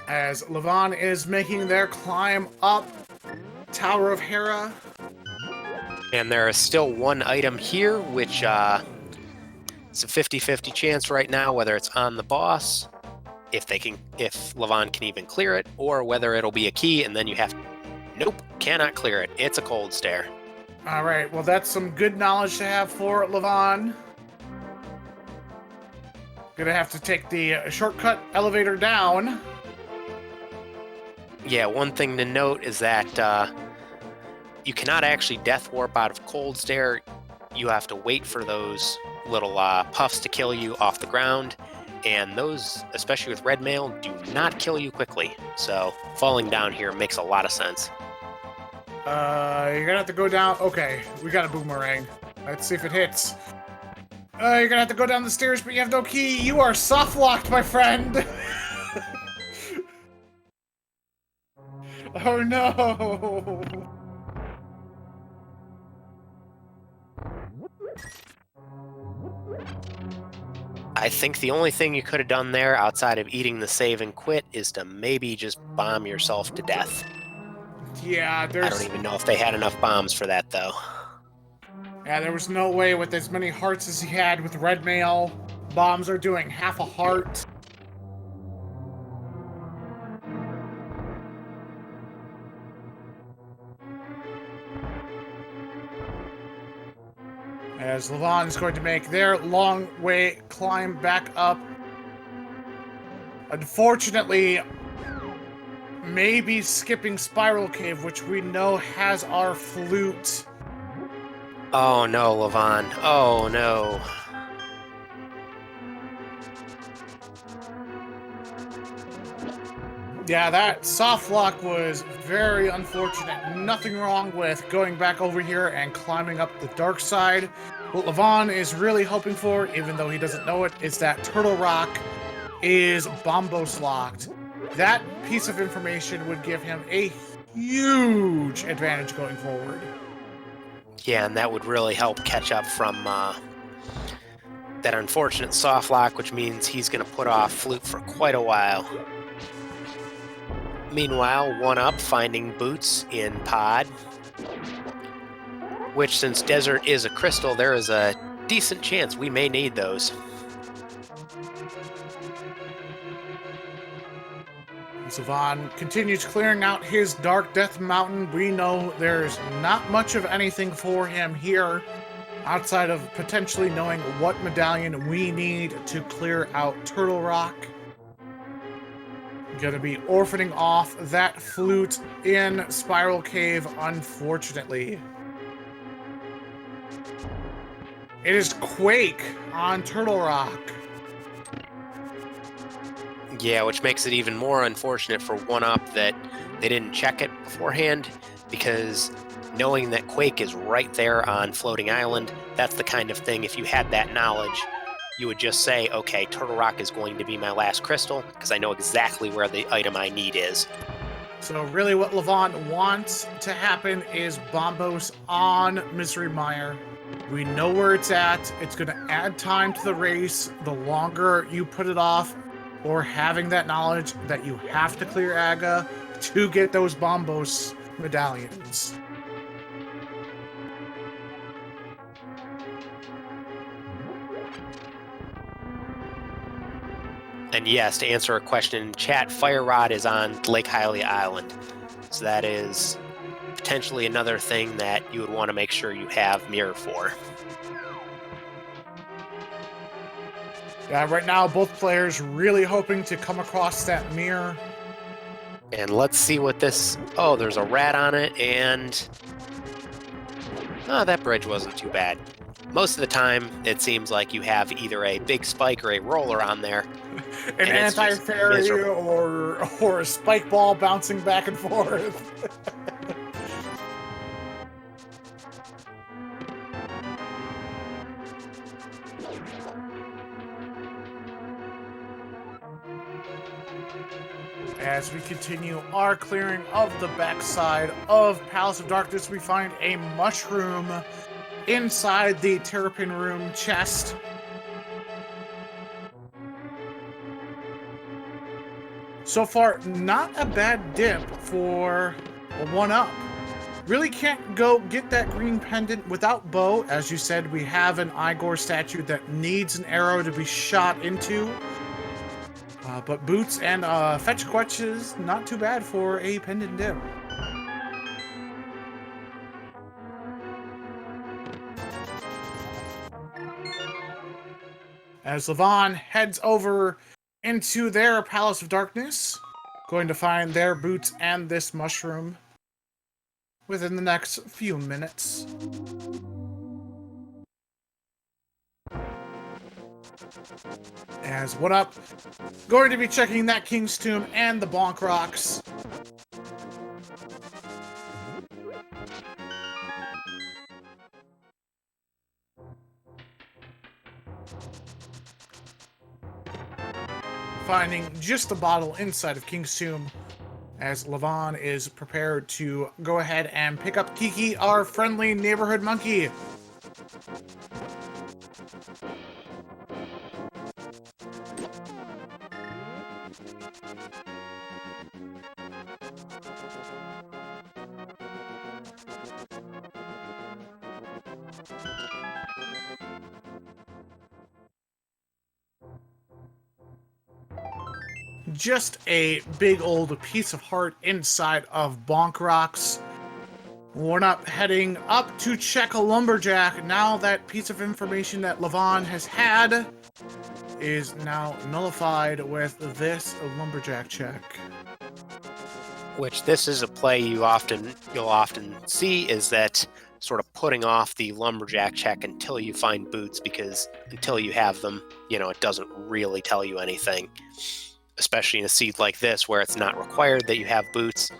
As Lavan is making their climb up Tower of Hera. And there is still one item here, which it's a 50-50 chance right now whether it's on the boss, if Lavan can even clear it, or whether it'll be a key and then you have nope, cannot clear it. It's a cold stare. All right, well, that's some good knowledge to have for Lavan. Gonna have to take the shortcut elevator down. Yeah, one thing to note is that you cannot actually death warp out of cold stare. You have to wait for those little puffs to kill you off the ground, and those, especially with red mail, do not kill you quickly. So falling down here makes a lot of sense. You're gonna have to go down. Okay, we got a boomerang. Let's see if it hits. You're gonna have to go down the stairs, but you have no key. You are soft locked, my friend. Oh no. I think the only thing you could have done there outside of eating the save and quit is to maybe just bomb yourself to death. Yeah, I don't even know if they had enough bombs for that, though. Yeah, there was no way with as many hearts as he had with red mail. Bombs are doing half a heart. As Lavan is going to make their long way climb back up. Unfortunately, maybe skipping Spiral Cave, which we know has our flute. Oh no, Lavan. Oh no. Yeah, that soft lock was very unfortunate. Nothing wrong with going back over here and climbing up the dark side. What Lavan is really hoping for, even though he doesn't know it, is that Turtle Rock is bombos locked. That piece of information would give him a huge advantage going forward. Yeah, and that would really help catch up from that unfortunate soft lock, which means he's going to put off Flute for quite a while. Meanwhile, 1UP finding boots in pod, which, since Desert is a crystal, there is a decent chance we may need those. Lavan continues clearing out his Dark Death Mountain. We know there's not much of anything for him here, outside of potentially knowing what medallion we need to clear out Turtle Rock. Gonna be orphaning off that flute in Spiral Cave, unfortunately. It is Quake on Turtle Rock. Yeah, which makes it even more unfortunate for 1UP that they didn't check it beforehand, because knowing that Quake is right there on Floating Island, that's the kind of thing, if you had that knowledge, you would just say, okay, Turtle Rock is going to be my last crystal, because I know exactly where the item I need is. So really what Lavan wants to happen is bombos on Misery Mire. We know where it's at. It's going to add time to the race. The longer you put it off, or having that knowledge that you have to clear Aga to get those bombos medallions. And yes, to answer a question in chat, Fire Rod is on Lake Hylia Island. So that is potentially another thing that you would want to make sure you have mirror for. Yeah, right now both players really hoping to come across that mirror. And let's see what this... Oh, there's a rat on it, and... Oh, that bridge wasn't too bad. Most of the time, it seems like you have either a big spike or a roller on there. An anti-fairy or a spike ball bouncing back and forth. As we continue our clearing of the backside of Palace of Darkness, we find a mushroom inside the Terrapin Room chest. So far, not a bad dip for a 1UP. Really can't go get that green pendant without bow. As you said, we have an Igor statue that needs an arrow to be shot into. But boots and fetch quetches, not too bad for a pendant dip. As Lavan heads over into their Palace of Darkness, going to find their boots and this mushroom within the next few minutes. As 1UP, going to be checking that King's Tomb and the Bonk Rocks. Finding just a bottle inside of King's Tomb, as Lavan is prepared to go ahead and pick up Kiki, our friendly neighborhood monkey. Just a big old piece of heart inside of Bonk Rocks. We're not heading up to check a lumberjack. Now that piece of information that Lavan has had is now nullified with this lumberjack check. Which this is a play you'll often see, is that sort of putting off the lumberjack check until you find boots, because until you have them, it doesn't really tell you anything. especially in a seed like this where it's not required that you have boots,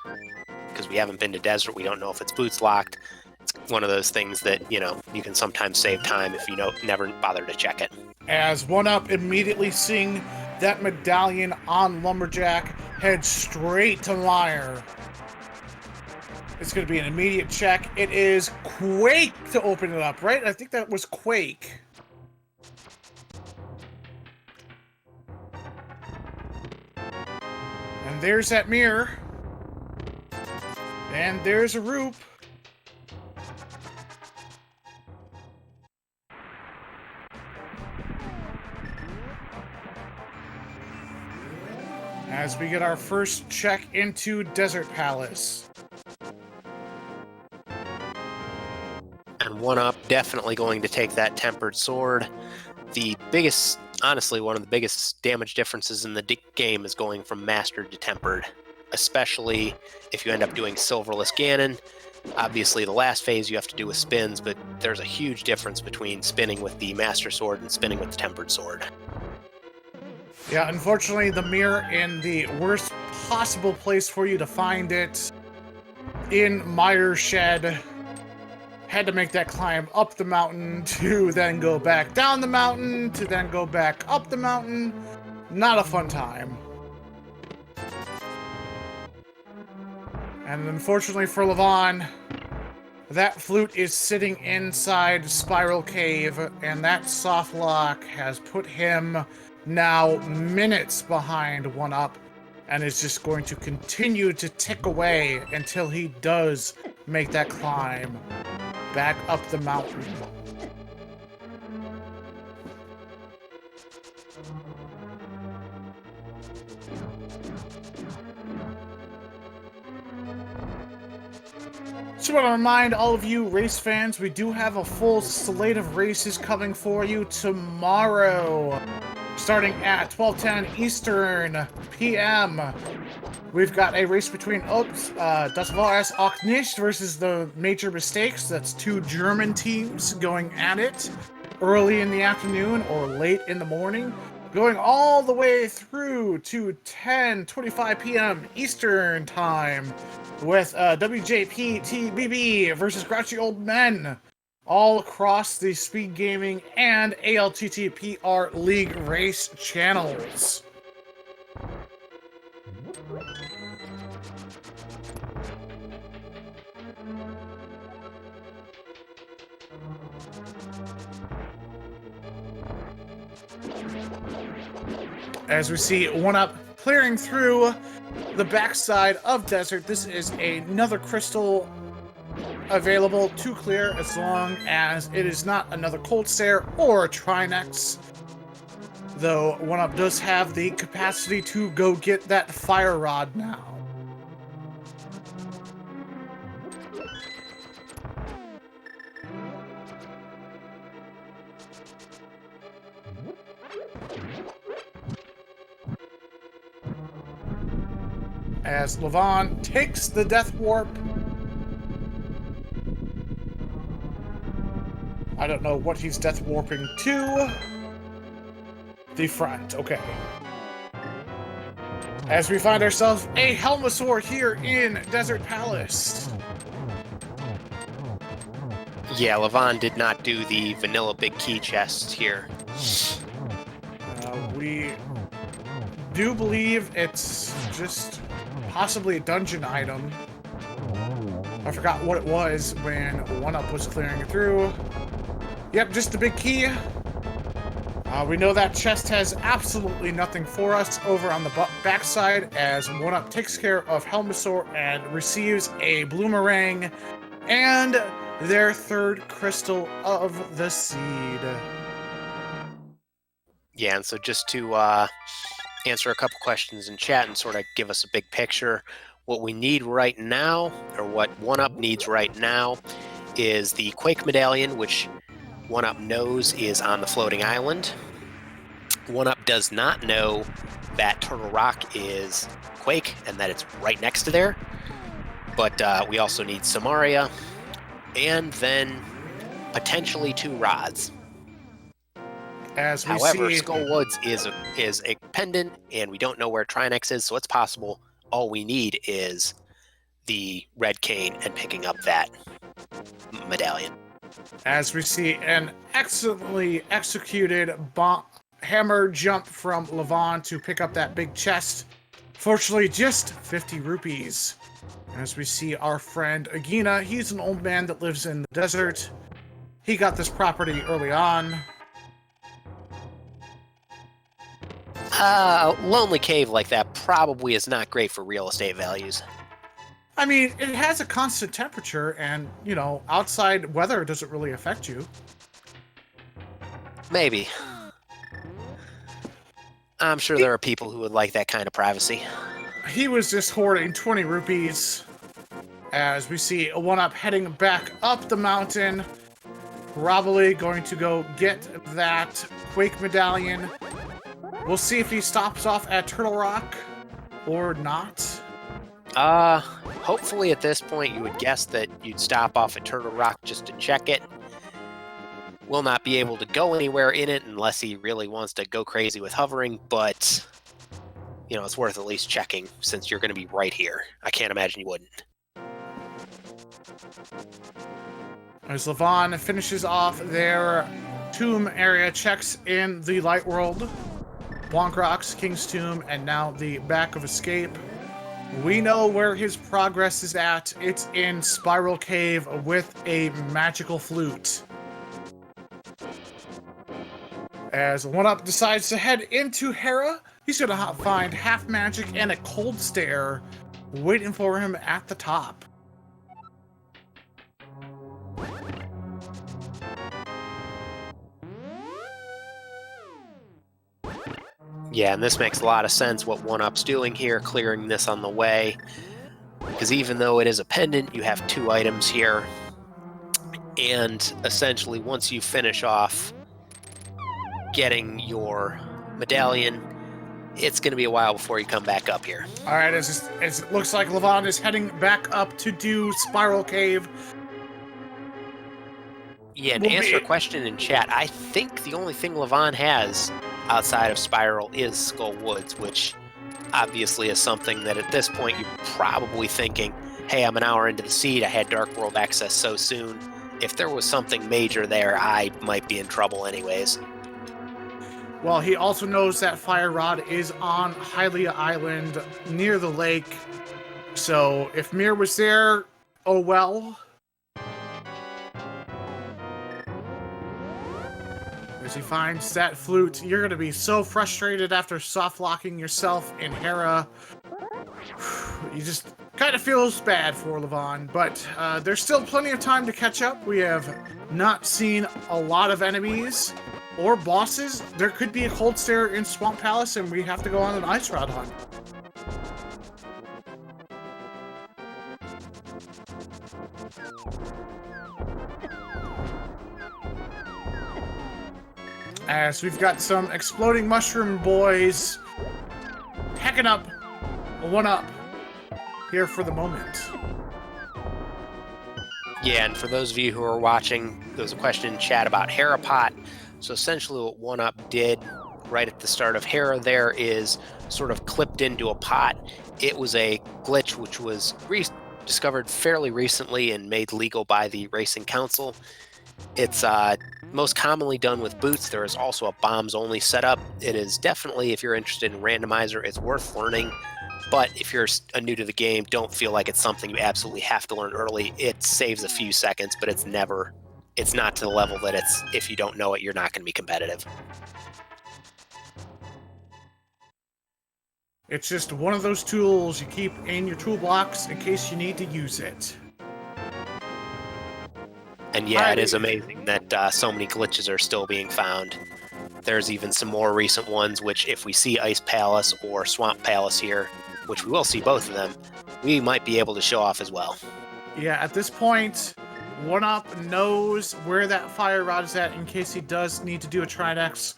because we haven't been to desert. We don't know if it's boots locked. It's one of those things that, you know, you can sometimes save time if you never bother to check it. As OneUp immediately seeing that medallion on Lumberjack head straight to Liar. It's going to be an immediate check. It is Quake to open it up, right? I think that was Quake. And there's that mirror. And there's a Roop. As we get our first check into Desert Palace. And OneUp definitely going to take that tempered sword. The biggest, honestly, one of the biggest damage differences in the game is going from mastered to tempered, especially if you end up doing silverless Ganon. Obviously, the last phase you have to do with spins, but there's a huge difference between spinning with the master sword and spinning with the tempered sword. Yeah, unfortunately, the mirror in the worst possible place for you to find it, in Meyer's Shed. Had to make that climb up the mountain to then go back down the mountain to then go back up the mountain. Not a fun time. And unfortunately for Lavan, that flute is sitting inside Spiral Cave, and that soft lock has put him now minutes behind OneUp, and is just going to continue to tick away until he does make that climb back up the mountain. Just want to remind all of you race fans, we do have a full slate of races coming for you tomorrow, starting at 12:10 Eastern PM. We've got a race between Das war es auch nicht versus the Major Mistakes. That's two German teams going at it early in the afternoon or late in the morning, going all the way through to 10:25 p.m. Eastern Time with WJPTBB versus Grouchy Old Men, all across the Speed Gaming and ALTTPR League race channels. As we see OneUp clearing through the backside of Desert, this is another crystal available to clear as long as it is not another Cold Stare or a Trinex. Though OneUp does have the capacity to go get that Fire Rod now. As Lavan takes the Death Warp. I don't know what he's Death Warping to. The front, okay. As we find ourselves a Helmasaur here in Desert Palace. Yeah, Lavan did not do the vanilla big key chest here. We do believe it's just possibly a dungeon item. I forgot what it was when OneUp was clearing it through. Yep, just the big key. We know that chest has absolutely nothing for us over on the backside as OneUp takes care of Helmasaur and receives a Bloomerang and their third crystal of the seed. Yeah, and so just to answer a couple questions in chat and sort of give us a big picture, what we need right now, or what OneUp needs right now, is the Quake Medallion, which OneUp knows is on the floating island. OneUp does not know that Turtle Rock is Quake and that it's right next to there. But we also need Samaria and then potentially 2 rods. As we However, see, Skull Woods is a pendant, and we don't know where Trinex is, so it's possible all we need is the red cane and picking up that medallion. as we see an excellently executed hammer jump from Lavan to pick up that big chest. Fortunately, just 50 rupees. As we see our friend Agina, he's an old man that lives in the desert. He got this property early on. A lonely cave like that probably is not great for real estate values. I mean, it has a constant temperature, and, you know, outside weather doesn't really affect you. Maybe. I'm sure there are people who would like that kind of privacy. He was just hoarding 20 rupees. As we see a one-up heading back up the mountain. Probably going to go get that Quake medallion. We'll see if he stops off at Turtle Rock or not. Hopefully at this point you would guess that you'd stop off at Turtle Rock just to check it. Will not be able to go anywhere in it unless he really wants to go crazy with hovering, but, you know, it's worth at least checking since you're going to be right here. I can't imagine you wouldn't. As Lavan finishes off their tomb area, checks in the light world, Blanc Rocks, King's Tomb, and now the back of Escape. We know where his progress is at. It's in Spiral Cave with a magical flute. As One-Up decides to head into Hera, he's going to find Half Magic and a Cold Stare waiting for him at the top. Yeah, and this makes a lot of sense what One-Up's doing here, clearing this on the way. Because even though it is a pendant, you have 2 items here. And essentially, once you finish off getting your medallion, it's going to be a while before you come back up here. All right, as it looks like Lavan is heading back up to do Spiral Cave. Yeah, and to answer a question in chat, I think the only thing Lavan has outside of Spiral is Skull Woods, which obviously is something that at this point you're probably thinking, hey, I'm an hour into the seed, I had Dark World access so soon. If there was something major there, I might be in trouble anyways. Well, he also knows that Fire Rod is on Hylia Island near the lake. So if Mir was there, oh well. As he finds that flute, you're going to be so frustrated after soft locking yourself in Hera. You just kind of feels bad for Lavan, but there's still plenty of time to catch up. We have not seen a lot of enemies or bosses. There could be a Cold Stare in Swamp Palace, and we have to go on an Ice Rod hunt. As we've got some exploding mushroom boys hacking up One-Up here for the moment. Yeah, and for those of you who are watching, there was a question in chat about Hera Pot. So essentially what One-Up did right at the start of Hera there is sort of clipped into a pot. It was a glitch which was discovered fairly recently and made legal by the Racing Council. It's most commonly done with boots. There is also a bombs-only setup. It is definitely, if you're interested in Randomizer, it's worth learning. But if you're new to the game, don't feel like it's something you absolutely have to learn early. It saves a few seconds, but it's not to the level that it's, if you don't know it, you're not going to be competitive. It's just one of those tools you keep in your toolbox in case you need to use it. And yeah, it is amazing that so many glitches are still being found. There's even some more recent ones, which if we see Ice Palace or Swamp Palace here, which we will see both of them, we might be able to show off as well. Yeah, at this point, One-Up knows where that Fire Rod is at in case he does need to do a Trinex.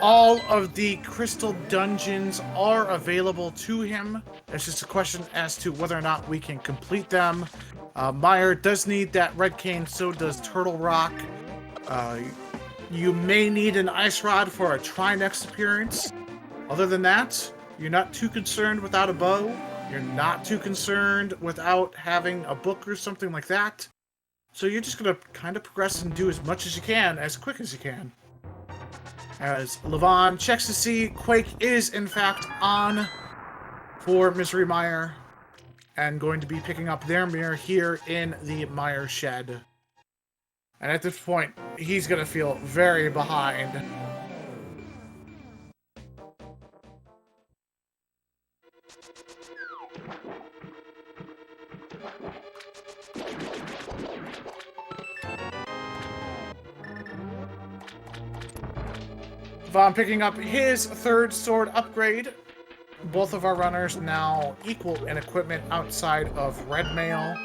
All of the crystal dungeons are available to him. It's just a question as to whether or not we can complete them. Meyer does need that red cane, so does Turtle Rock. You may need an ice rod for a try-next appearance. Other than that, you're not too concerned without a bow. You're not too concerned without having a book or something like that. So you're just going to kind of progress and do as much as you can, as quick as you can. As Lavan checks to see Quake is, in fact, on for Misery Mire, and going to be picking up their mirror here in the Mire shed. And at this point, he's going to feel very behind. Von picking up his third sword upgrade. Both of our runners now equal in equipment outside of red mail.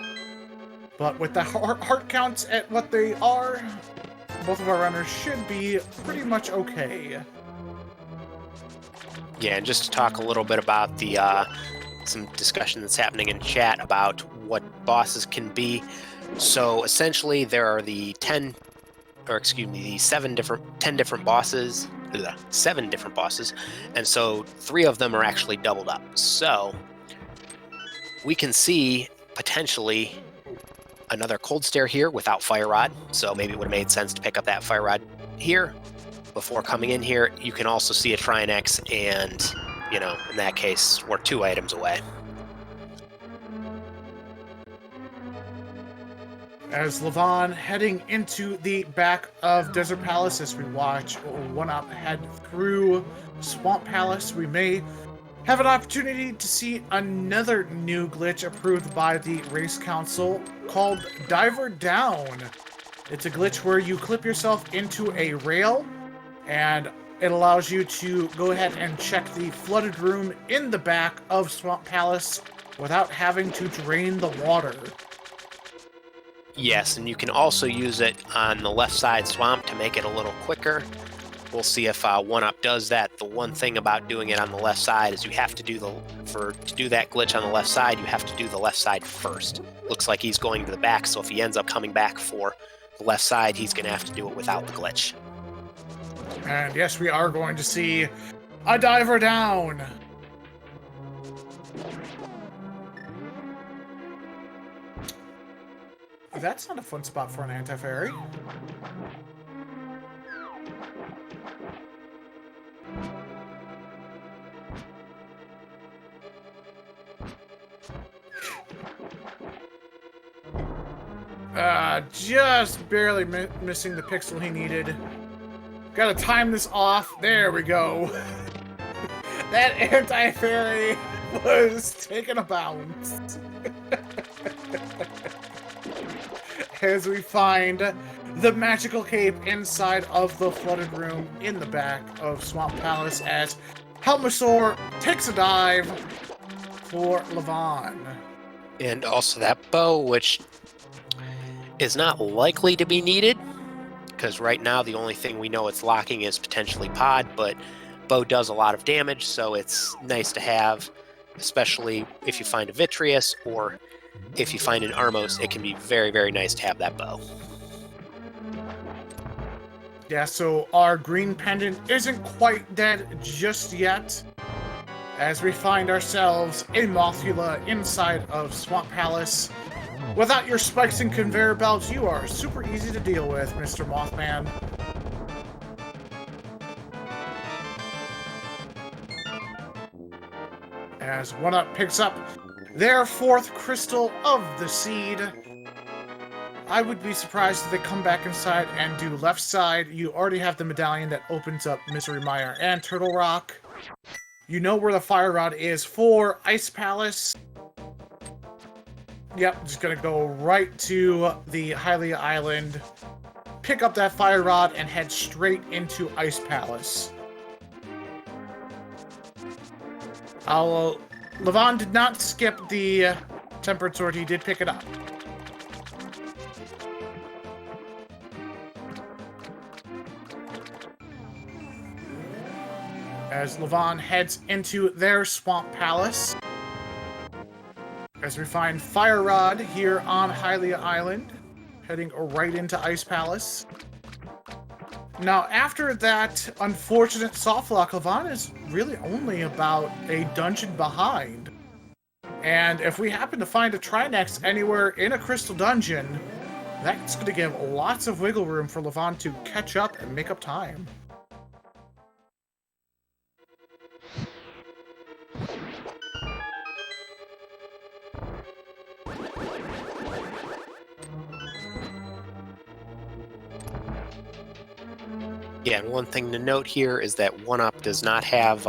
But with the heart counts at what they are, both of our runners should be pretty much okay. Yeah, and just to talk a little bit about the some discussion that's happening in chat about what bosses can be. So essentially, there are the 10 different bosses. 7 different bosses, and so 3 of them are actually doubled up. So we can see potentially another cold stare here without fire rod, so maybe it would have made sense to pick up that fire rod here before coming in here. You can also see a Trinex, and in that case we're 2 items away. As Lavan heading into the back of Desert Palace, as we watch oneup head through Swamp Palace, we may have an opportunity to see another new glitch approved by the Race Council called Diver Down. It's a glitch where you clip yourself into a rail, and it allows you to go ahead and check the flooded room in the back of Swamp Palace without having to drain the water. Yes, and you can also use it on the left side swamp to make it a little quicker. We'll see if oneup does that. The one thing about doing it on the left side is you have to do to do that glitch on the left side, you have to do the left side first. Looks like he's going to the back, so if he ends up coming back for the left side, he's going to have to do it without the glitch. And yes, we are going to see a Diver Down. That's not a fun spot for an anti-fairy. Just barely missing the pixel he needed. Gotta time this off. There we go. That anti-fairy was taking a bounce. As we find the magical cape inside of the flooded room in the back of Swamp Palace as Helmasaur takes a dive for Lavan. And also that bow, which is not likely to be needed, because right now the only thing we know it's locking is potentially pod, but bow does a lot of damage, so it's nice to have, especially if you find a Vitreous or if you find an Armos. It can be very, very nice to have that bow. Yeah, so our green pendant isn't quite dead just yet, as we find ourselves in Mothula inside of Swamp Palace. Without your spikes and conveyor belts, you are super easy to deal with, Mr. Mothman. As oneup picks up their 4th crystal of the seed. I would be surprised if they come back inside and do left side. You already have the medallion that opens up Misery Mire and Turtle Rock. You know where the fire rod is for Ice Palace. Yep, just gonna go right to the Hylia Island, pick up that fire rod, and head straight into Ice Palace. Lavan did not skip the Tempered Sword, he did pick it up. As Lavan heads into their Swamp Palace, as we find Fire Rod here on Hylia Island, heading right into Ice Palace. Now, after that unfortunate softlock, Lavan is really only about a dungeon behind. And if we happen to find a Trinex anywhere in a crystal dungeon, that's going to give lots of wiggle room for Lavan to catch up and make up time. Yeah, and one thing to note here is that oneup does not have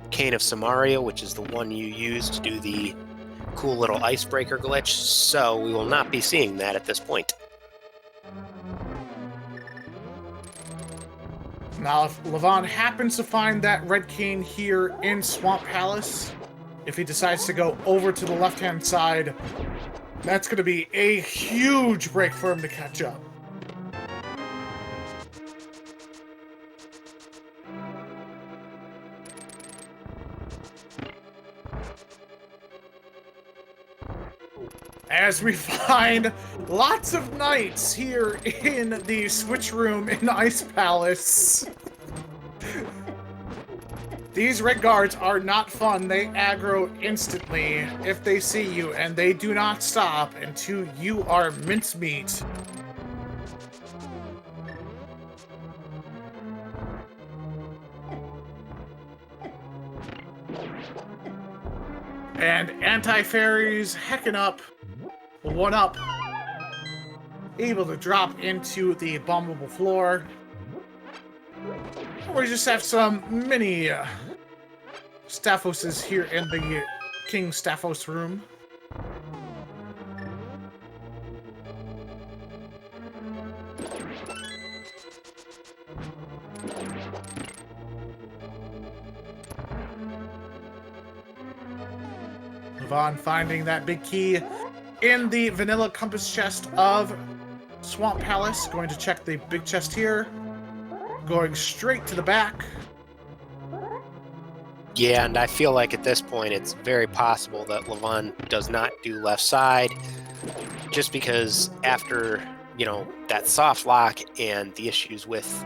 Cane of Samaria, which is the one you use to do the cool little icebreaker glitch, so we will not be seeing that at this point. Now, if Lavan happens to find that red cane here in Swamp Palace, if he decides to go over to the left-hand side, that's going to be a huge break for him to catch up. As we find lots of knights here in the switch room in Ice Palace. These red guards are not fun. They aggro instantly if they see you, and they do not stop until you are mincemeat. And anti-fairies hecking up. oneup, able to drop into the bombable floor. We just have some mini Staphoses here in the King Staphos room. Lavan finding that big key in the vanilla compass chest of Swamp Palace. Going to check the big chest here. Going straight to the back. Yeah, and I feel like at this point it's very possible that Lavan does not do left side, just because after, you know, that soft lock and the issues with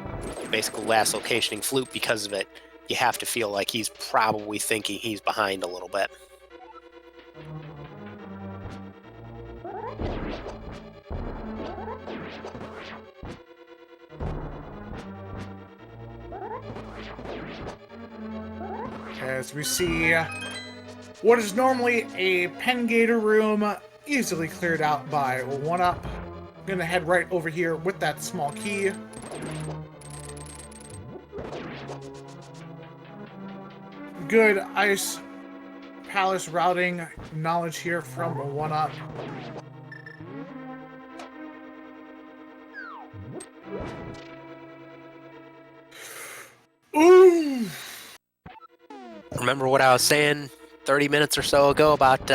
basically last locationing Flute because of it, you have to feel like he's probably thinking he's behind a little bit. As we see what is normally a pen gator room easily cleared out by oneup. Gonna head right over here with that small key. Good Ice Palace routing knowledge here from oneup. Ooh! Remember what I was saying 30 minutes or so ago about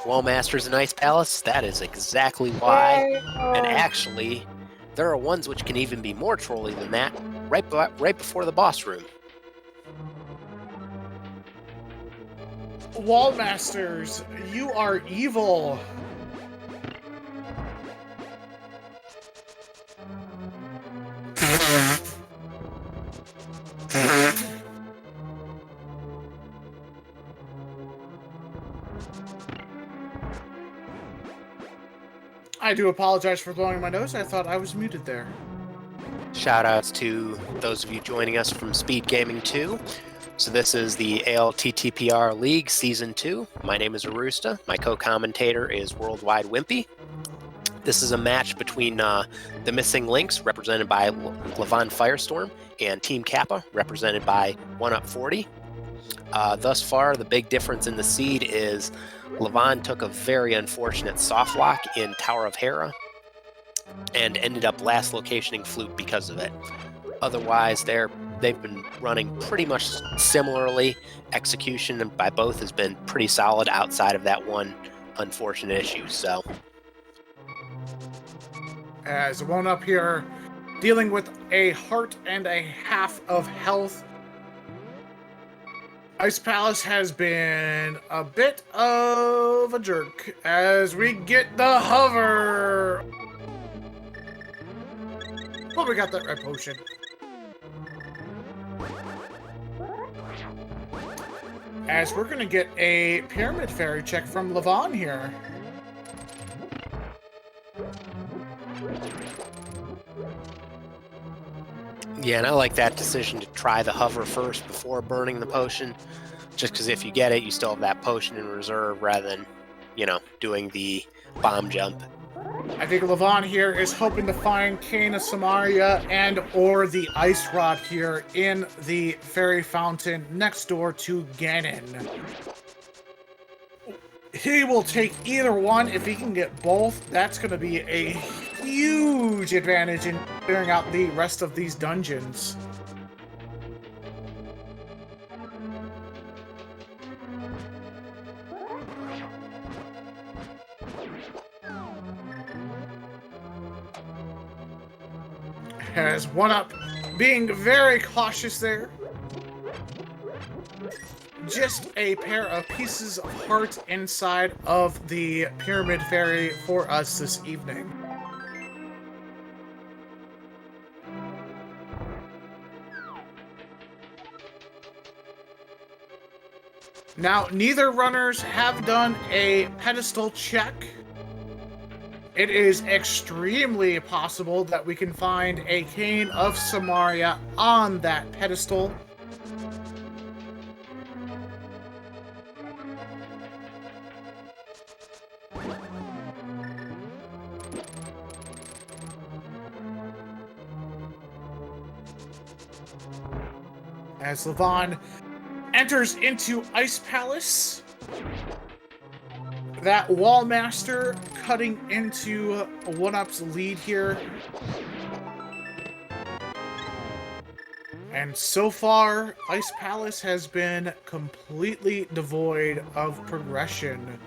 Wall Masters and Ice Palace? That is exactly why. And actually, there are ones which can even be more trolly than that, right before the boss room. Wall Masters, you are evil. I do apologize for blowing my nose. I thought I was muted there. Shoutouts to those of you joining us from Speed Gaming 2. So this is the ALTTPR League Season 2. My name is Arusta. My co-commentator is Worldwide Wimpy. This is a match between the Missing Links, represented by Lavan Firestorm, and Team Kappa, represented by oneup40. Thus far, the big difference in the seed is Lavan took a very unfortunate soft lock in Tower of Hera and ended up last locationing Flute because of it. Otherwise, they've been running pretty much similarly. Execution by both has been pretty solid outside of that one unfortunate issue. So, as oneup here, dealing with a heart and a half of health. Ice Palace has been a bit of a jerk as we get the hover. Well, we got that red potion. As we're going to get a Pyramid Fairy check from Lavan here. Yeah, and I like that decision to try the hover first before burning the potion. Just because if you get it, you still have that potion in reserve rather than, doing the bomb jump. I think Lavan here is hoping to find Cane of Samaria and or the Ice Rod here in the Fairy Fountain next door to Ganon. He will take either one. If he can get both, that's going to be a huge advantage in clearing out the rest of these dungeons. As oneup being very cautious there. Just a pair of pieces of heart inside of the Pyramid Fairy for us this evening. Now, neither runners have done a pedestal check. It is extremely possible that we can find a Cane of Samaria on that pedestal. As Lavan enters into Ice Palace, that Wallmaster cutting into OneUp's lead here. And so far, Ice Palace has been completely devoid of progression.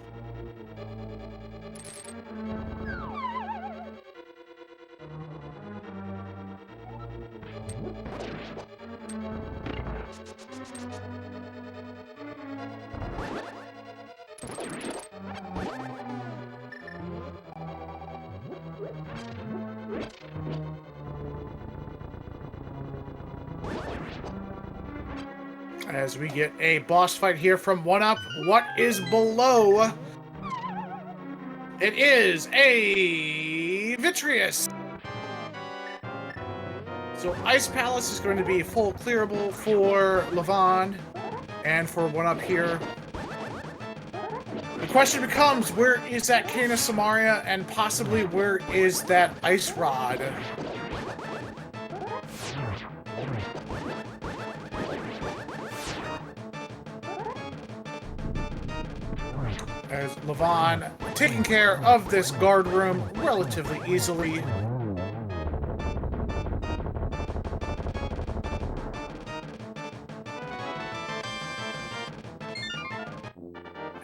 As we get a boss fight here from OneUp. What is below? It is a Vitreous. So Ice Palace is going to be full clearable for Lavan and for OneUp here. The question becomes, where is that Cane of Samaria and possibly where is that Ice Rod? As Lavan taking care of this guard room relatively easily.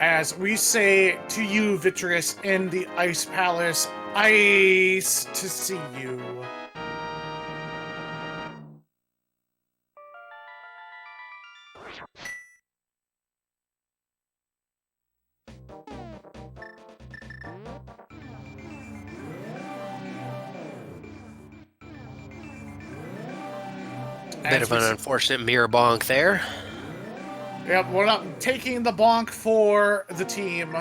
As we say to you, Vitreous, in the Ice Palace, ice to see you. Bit of an unfortunate mirror bonk there. Yep, we're not taking the bonk for the team.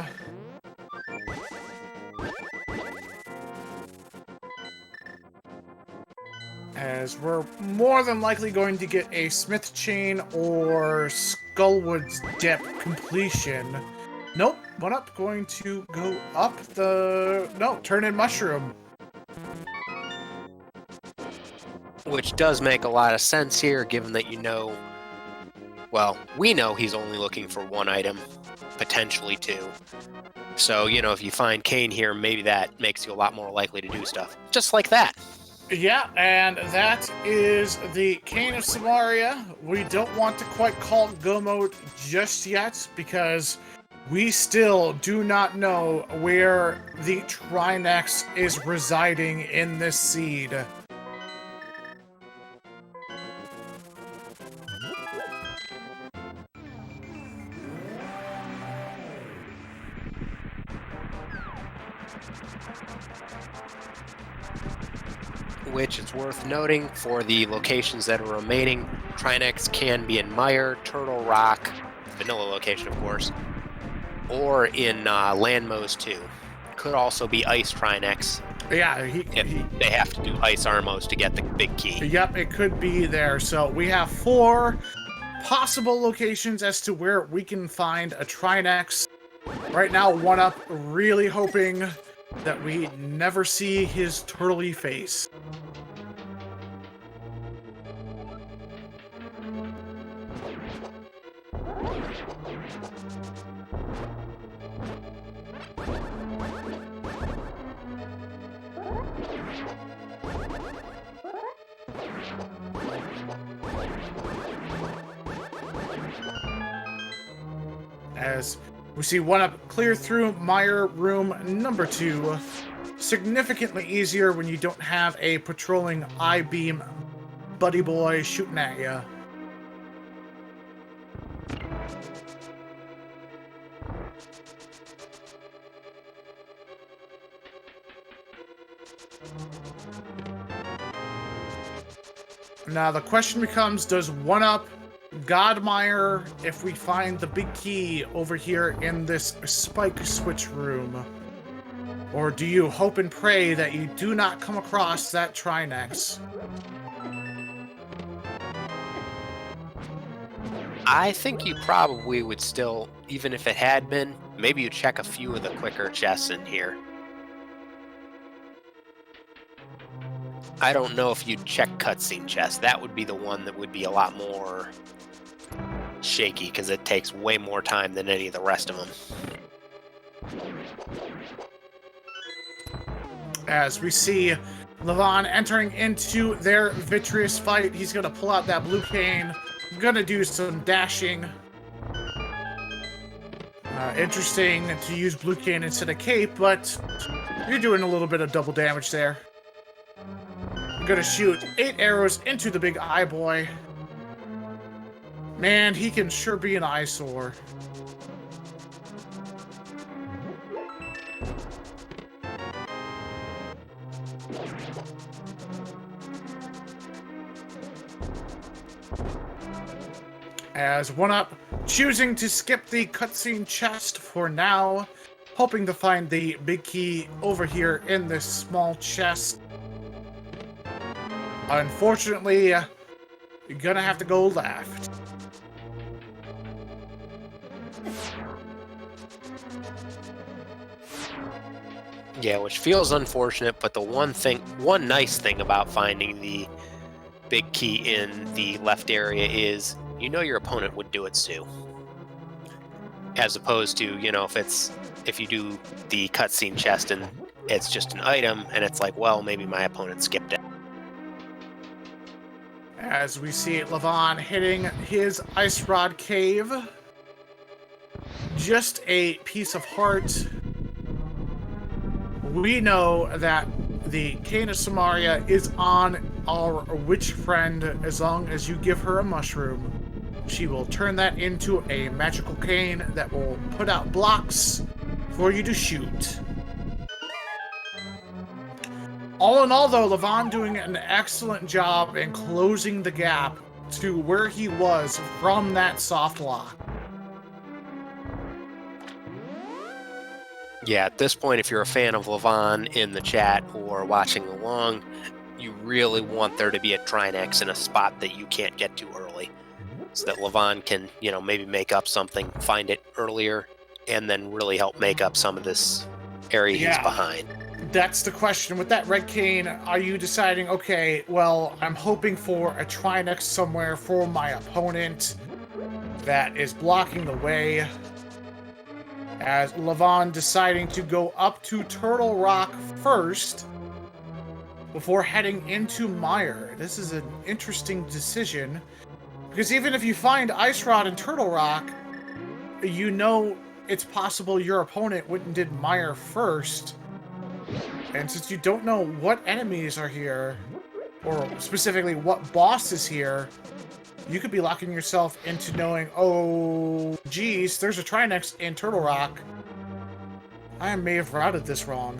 As we're more than likely going to get a Smith Chain or Skullwood's Dip completion. Nope, OneUp going to go up the... No, turn in Mushroom. Which does make a lot of sense here, given that well, we know he's only looking for one item, potentially two. So, if you find Cane here, maybe that makes you a lot more likely to do stuff. Just like that. Yeah, and that is the Cane of Samaria. We don't want to quite call it go mode just yet, because we still do not know where the Trinex is residing in this seed. which is worth noting for the locations that are remaining. Trinex can be in Mire, Turtle Rock, vanilla location, of course, or in Landmos 2. Could also be Ice Trinex. Yeah, If they have to do Ice Armos to get the big key. Yep, it could be there. So we have 4 possible locations as to where we can find a Trinex. Right now, oneup really hoping that we never see his turtley face. As we see oneup clear through Mire room number 2. Significantly easier when you don't have a patrolling I-beam buddy boy shooting at you. Now the question becomes, does oneup Godmire if we find the big key over here in this spike switch room? Or do you hope and pray that you do not come across that Trinex? I think you probably would still, even if it had been, maybe you check a few of the quicker chests in here. I don't know if you'd check cutscene chests. That would be the one that would be a lot more shaky because it takes way more time than any of the rest of them. As we see Lavan entering into their vitreous fight, he's going to pull out that blue cane, going to do some dashing. Interesting to use blue cane instead of cape, but you're doing a little bit of double damage there. I'm going to shoot 8 arrows into the big eye boy. Man, he can sure be an eyesore. As oneup choosing to skip the cutscene chest for now, hoping to find the big key over here in this small chest. Unfortunately, you're gonna have to go left. Yeah, which feels unfortunate, but the one nice thing about finding the big key in the left area is you know your opponent would do it too. As opposed to, you know, if you do the cutscene chest and it's just an item and it's like, well, maybe my opponent skipped it. As we see Lavan hitting his ice rod cave. Just a piece of heart. We know that the Cane of Samaria is on our witch friend. As long as you give her a mushroom, she will turn that into a magical cane that will put out blocks for you to shoot. All in all, though, Lavan doing an excellent job in closing the gap to where he was from that soft lock. Yeah, at this point, if you're a fan of Lavan in the chat or watching along, you really want there to be a Trinex in a spot that you can't get to early. So that Lavan can, you know, maybe make up something, find it earlier, and then really help make up some of this area he's behind. That's the question. With that red cane, are you deciding, okay, well, I'm hoping for a Trinex somewhere for my opponent that is blocking the way? As Lavan deciding to go up to Turtle Rock first before heading into Mire. This is an interesting decision, because even if you find Ice Rod and Turtle Rock, you know it's possible your opponent went and did Mire first. And since you don't know what enemies are here, or specifically what boss is here, you could be locking yourself into knowing, oh, geez, there's a Trinex in Turtle Rock. I may have routed this wrong.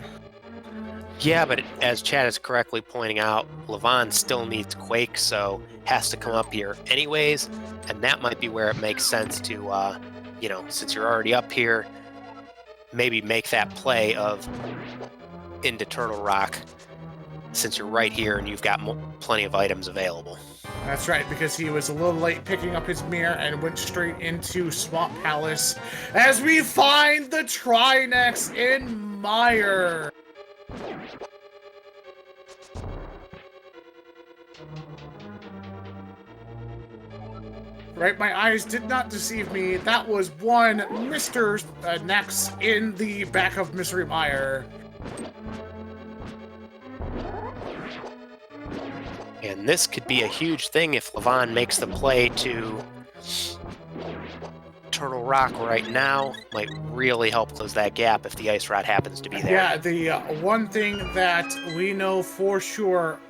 Yeah, but as Chad is correctly pointing out, Lavan still needs Quake, so has to come up here anyways, and that might be where it makes sense to, since you're already up here, maybe make that play of into Turtle Rock, since you're right here and you've got plenty of items available. That's right, because he was a little late picking up his mirror and went straight into Swamp Palace as we find the Trinex in Mire. Right, my eyes did not deceive me. That was one Mr. Nex in the back of Mystery Mire. And this could be a huge thing if Lavan makes the play to Turtle Rock right now. Might really help close that gap if the Ice Rod happens to be there. Yeah, the one thing that we know for sure,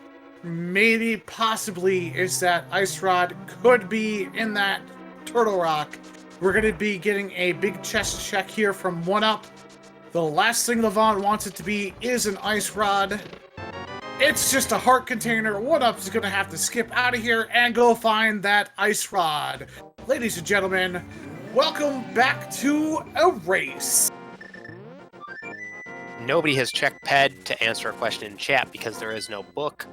maybe possibly, is that Ice Rod could be in that Turtle Rock. We're going to be getting a big chest check here from oneup. The last thing Lavan wants it to be is an Ice Rod. It's just a heart container. oneup is going to have to skip out of here and go find that Ice Rod. Ladies and gentlemen, welcome back to a race. Nobody has checked PED to answer a question in chat because there is no book.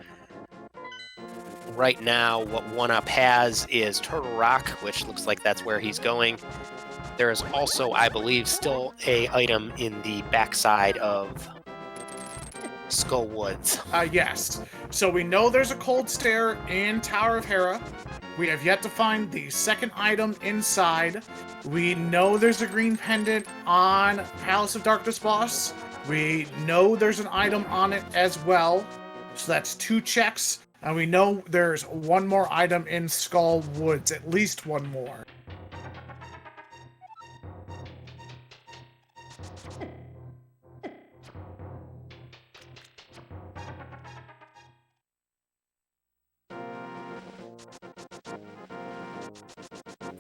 Right now, what oneup has is Turtle Rock, which looks like that's where he's going. There is also, I believe, still a item in the backside of Skull Woods. Yes. So we know there's a cold stare in Tower of Hera. We have yet to find the second item inside. We know there's a green pendant on Palace of Darkness boss. We know there's an item on it as well. So that's 2 checks. And we know there's one more item in Skull Woods, at least one more.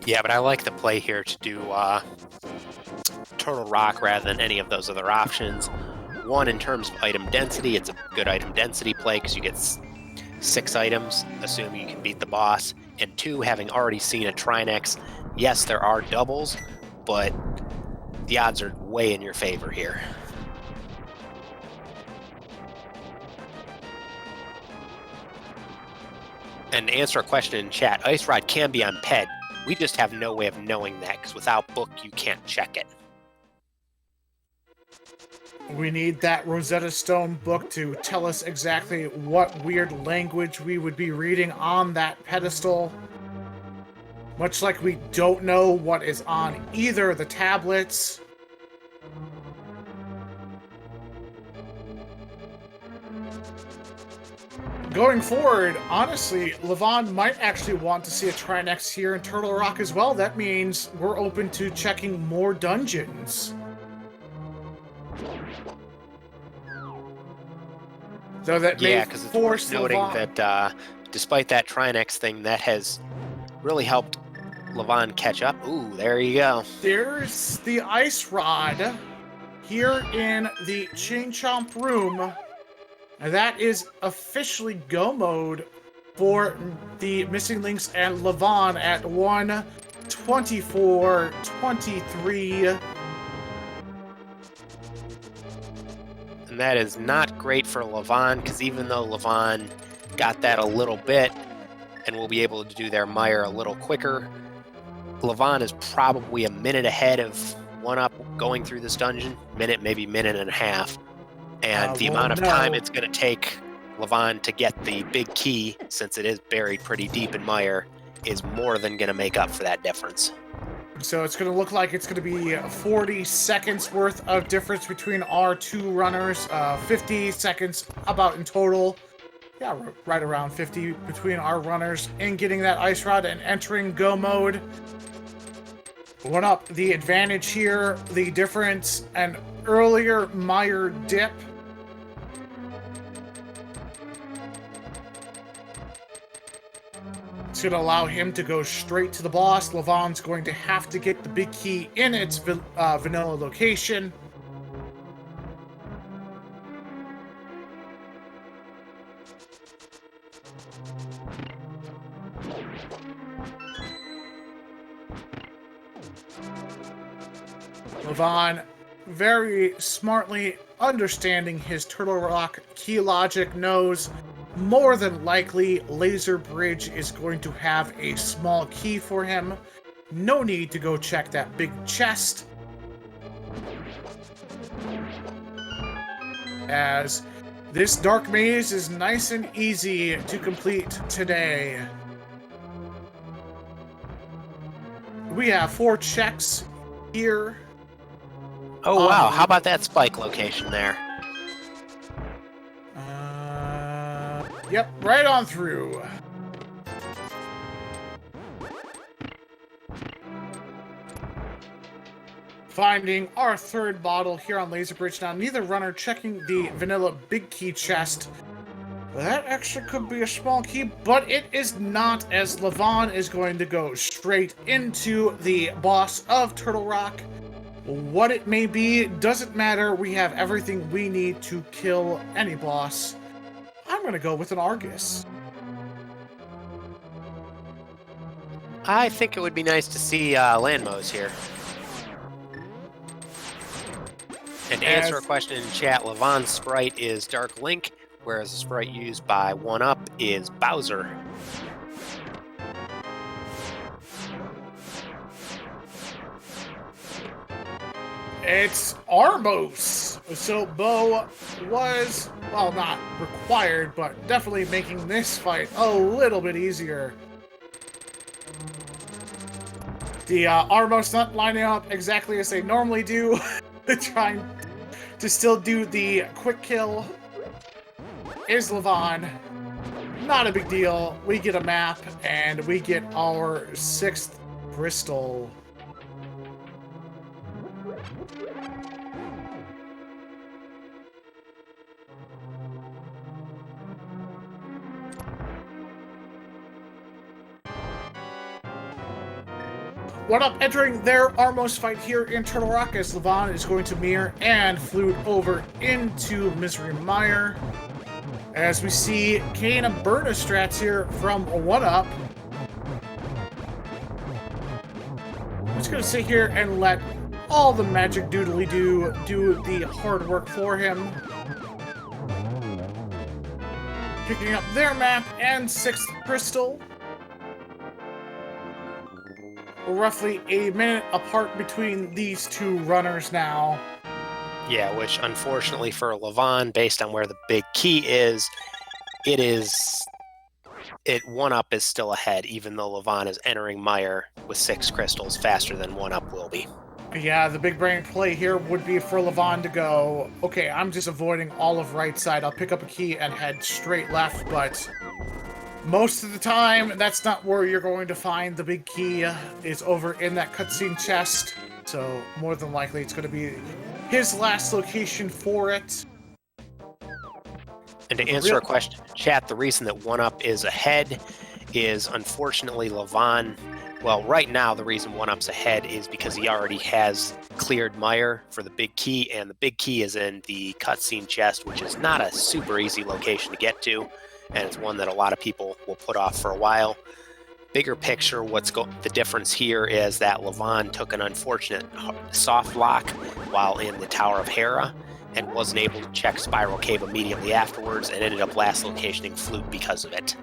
Yeah, but I like the play here to do Turtle Rock rather than any of those other options. One, in terms of item density, it's a good item density play because you get 6 items, assuming you can beat the boss. And 2, having already seen a Trinex, yes, there are doubles, but the odds are way in your favor here. And to answer a question in chat, Ice Rod can be on PED. We just have no way of knowing that, because without book, you can't check it. We need that Rosetta Stone book to tell us exactly what weird language we would be reading on that pedestal. Much like we don't know what is on either of the tablets. Going forward, honestly, Lavan might actually want to see a Trinex here in Turtle Rock as well. That means we're open to checking more dungeons. So that yeah, because it's worth noting that despite that Trinex thing, that has really helped Lavan catch up. Ooh, there you go. There's the Ice Rod here in the Chain Chomp room. And that is officially go mode for the Missing Links and Lavan at 1:24:23. And that is not great for Lavan, because even though Lavan got that a little bit and will be able to do their Mire a little quicker, Lavan is probably a minute ahead of oneup going through this dungeon. Maybe minute and a half. And the amount of time it's going to take Lavan to get the big key, since it is buried pretty deep in Mire, is more than going to make up for that difference. So it's going to look like it's going to be 40 seconds worth of difference between our 2 runners. 50 seconds about in total. Yeah, right around 50 between our runners in getting that Ice Rod and entering go mode. oneup, the advantage here, the difference, an earlier Mire dip. It's going to allow him to go straight to the boss. Lavan's going to have to get the big key in its vanilla location. Lavan, very smartly understanding his Turtle Rock key logic, knows more than likely Laser Bridge is going to have a small key for him. No need to go check that big chest, as this dark maze is nice and easy to complete today. We have 4 checks here. Oh, wow. How about that spike location there? Yep, right on through. Finding our 3rd bottle here on Laser Bridge. Now, neither runner checking the vanilla big key chest. That actually could be a small key, but it is not, as Lavan is going to go straight into the boss of Turtle Rock. What it may be doesn't matter. We have everything we need to kill any boss. I'm going to go with an Argus. I think it would be nice to see Landmos here. And to answer a question in chat, Lavan's sprite is Dark Link, whereas the sprite used by oneup is Bowser. It's Armos. So Bo was, well, not required, but definitely making this fight a little bit easier. The Armos not lining up exactly as they normally do, trying to still do the quick kill, is Lavan. Not a big deal. We get a map, and we get our 6th crystal. oneup entering their Armos fight here in Turtle Rock, as Lavan is going to mirror and flute over into Misery Mire. As we see Kane and Burna strats here from oneup. I'm just going to sit here and let all the magic doodly do the hard work for him. Picking up their map and 6th crystal. Roughly a minute apart between these 2 runners now. Yeah, which unfortunately for Lavan, based on where the big key is, oneup is still ahead, even though Lavan is entering Mire with 6 crystals faster than oneup will be. Yeah, the big brain play here would be for Lavan to go, okay, I'm just avoiding all of right side. I'll pick up a key and head straight left, but most of the time, that's not where you're going to find the big key. Is over in that cutscene chest, so more than likely it's going to be his last location for it. And to answer a question, chat, the reason that oneup is ahead is unfortunately Lavan. Well, right now the reason oneup's ahead is because he already has cleared Mire for the big key, and the big key is in the cutscene chest, which is not a super easy location to get to, and it's one that a lot of people will put off for a while. Bigger picture, the difference here is that Lavan took an unfortunate soft lock while in the Tower of Hera and wasn't able to check Spiral Cave immediately afterwards, and ended up last locationing Flute because of it.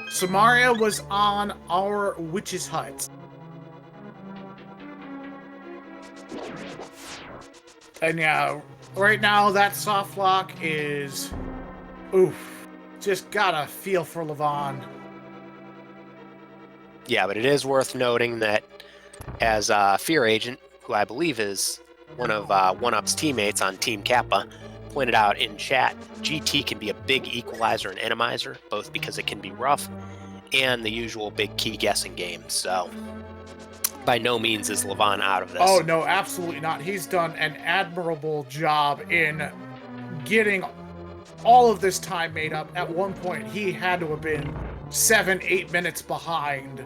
Samaria was on our witch's hut. And yeah, right now that soft lock is, oof, just gotta feel for Lavan. Yeah, but it is worth noting that as Fear Agent, who I believe is one of OneUp's teammates on Team Kappa, pointed out in chat, GT can be a big equalizer and enemizer, both because it can be rough and the usual big key guessing game. So by no means is Lavan out of this. Oh, no, absolutely not. He's done an admirable job in getting all of this time made up. At one point, he had to have been 7-8 minutes behind.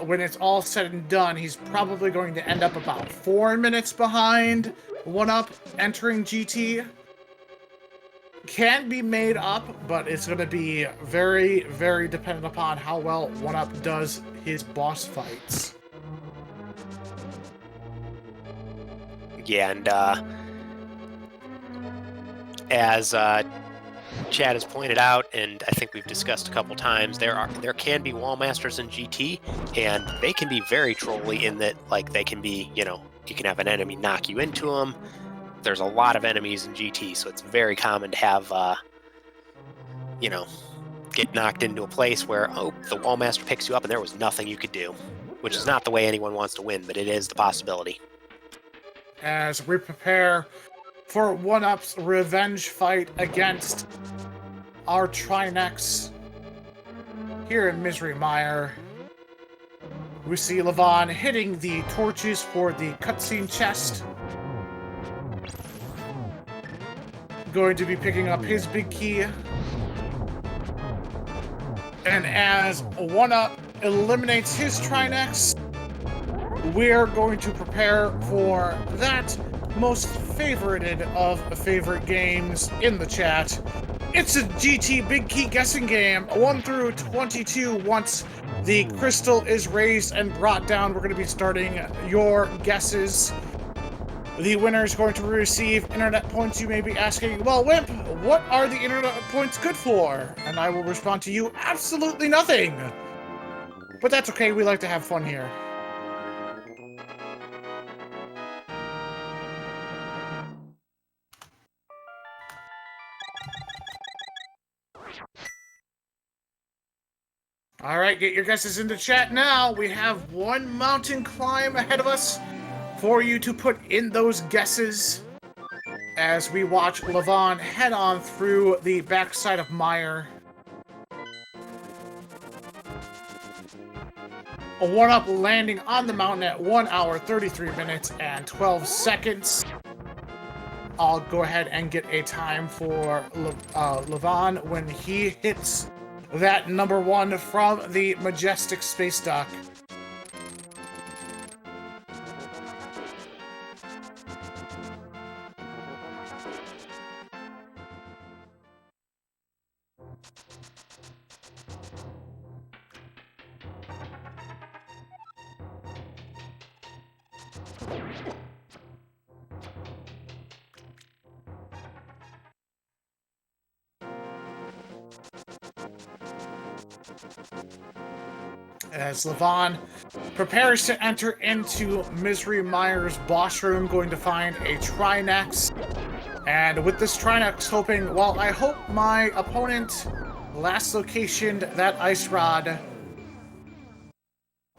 when it's all said and done, he's probably going to end up about 4 minutes behind oneup entering GT. Can be made up, but it's going to be very, very dependent upon how well oneup does his boss fights. Yeah, and as Chad has pointed out, and I think we've discussed a couple times, there can be wall masters in GT, and they can be very trolly in that, like, they can be, you can have an enemy knock you into them. There's a lot of enemies in GT, so it's very common to have, get knocked into a place where, the wall master picks you up and there was nothing you could do, which is not the way anyone wants to win, but it is the possibility. As we prepare for oneup's revenge fight against our Trinex here in Misery Mire, we see Lavan hitting the torches for the cutscene chest. Going to be picking up his big key. And as oneup eliminates his Trinex, we're going to prepare for that most favorited of favorite games in the chat. It's a GT Big Key guessing game, 1 through 22. Once the crystal is raised and brought down, we're going to be starting your guesses. The winner is going to receive internet points. You may be asking, well, Wimp, what are the internet points good for? And I will respond to you, absolutely nothing. But that's okay, we like to have fun here. All right, get your guesses into chat now. We have one mountain climb ahead of us for you to put in those guesses as we watch Lavan head on through the backside of Mire. A oneup landing on the mountain at 1 hour, 33 minutes, and 12 seconds. I'll go ahead and get a time for Lavan when he hits that number 1 from the majestic space dock. As Lavan prepares to enter into Misery Mire's boss room, going to find a Trinex. And with this Trinex hoping, well, I hope my opponent last locationed that ice rod.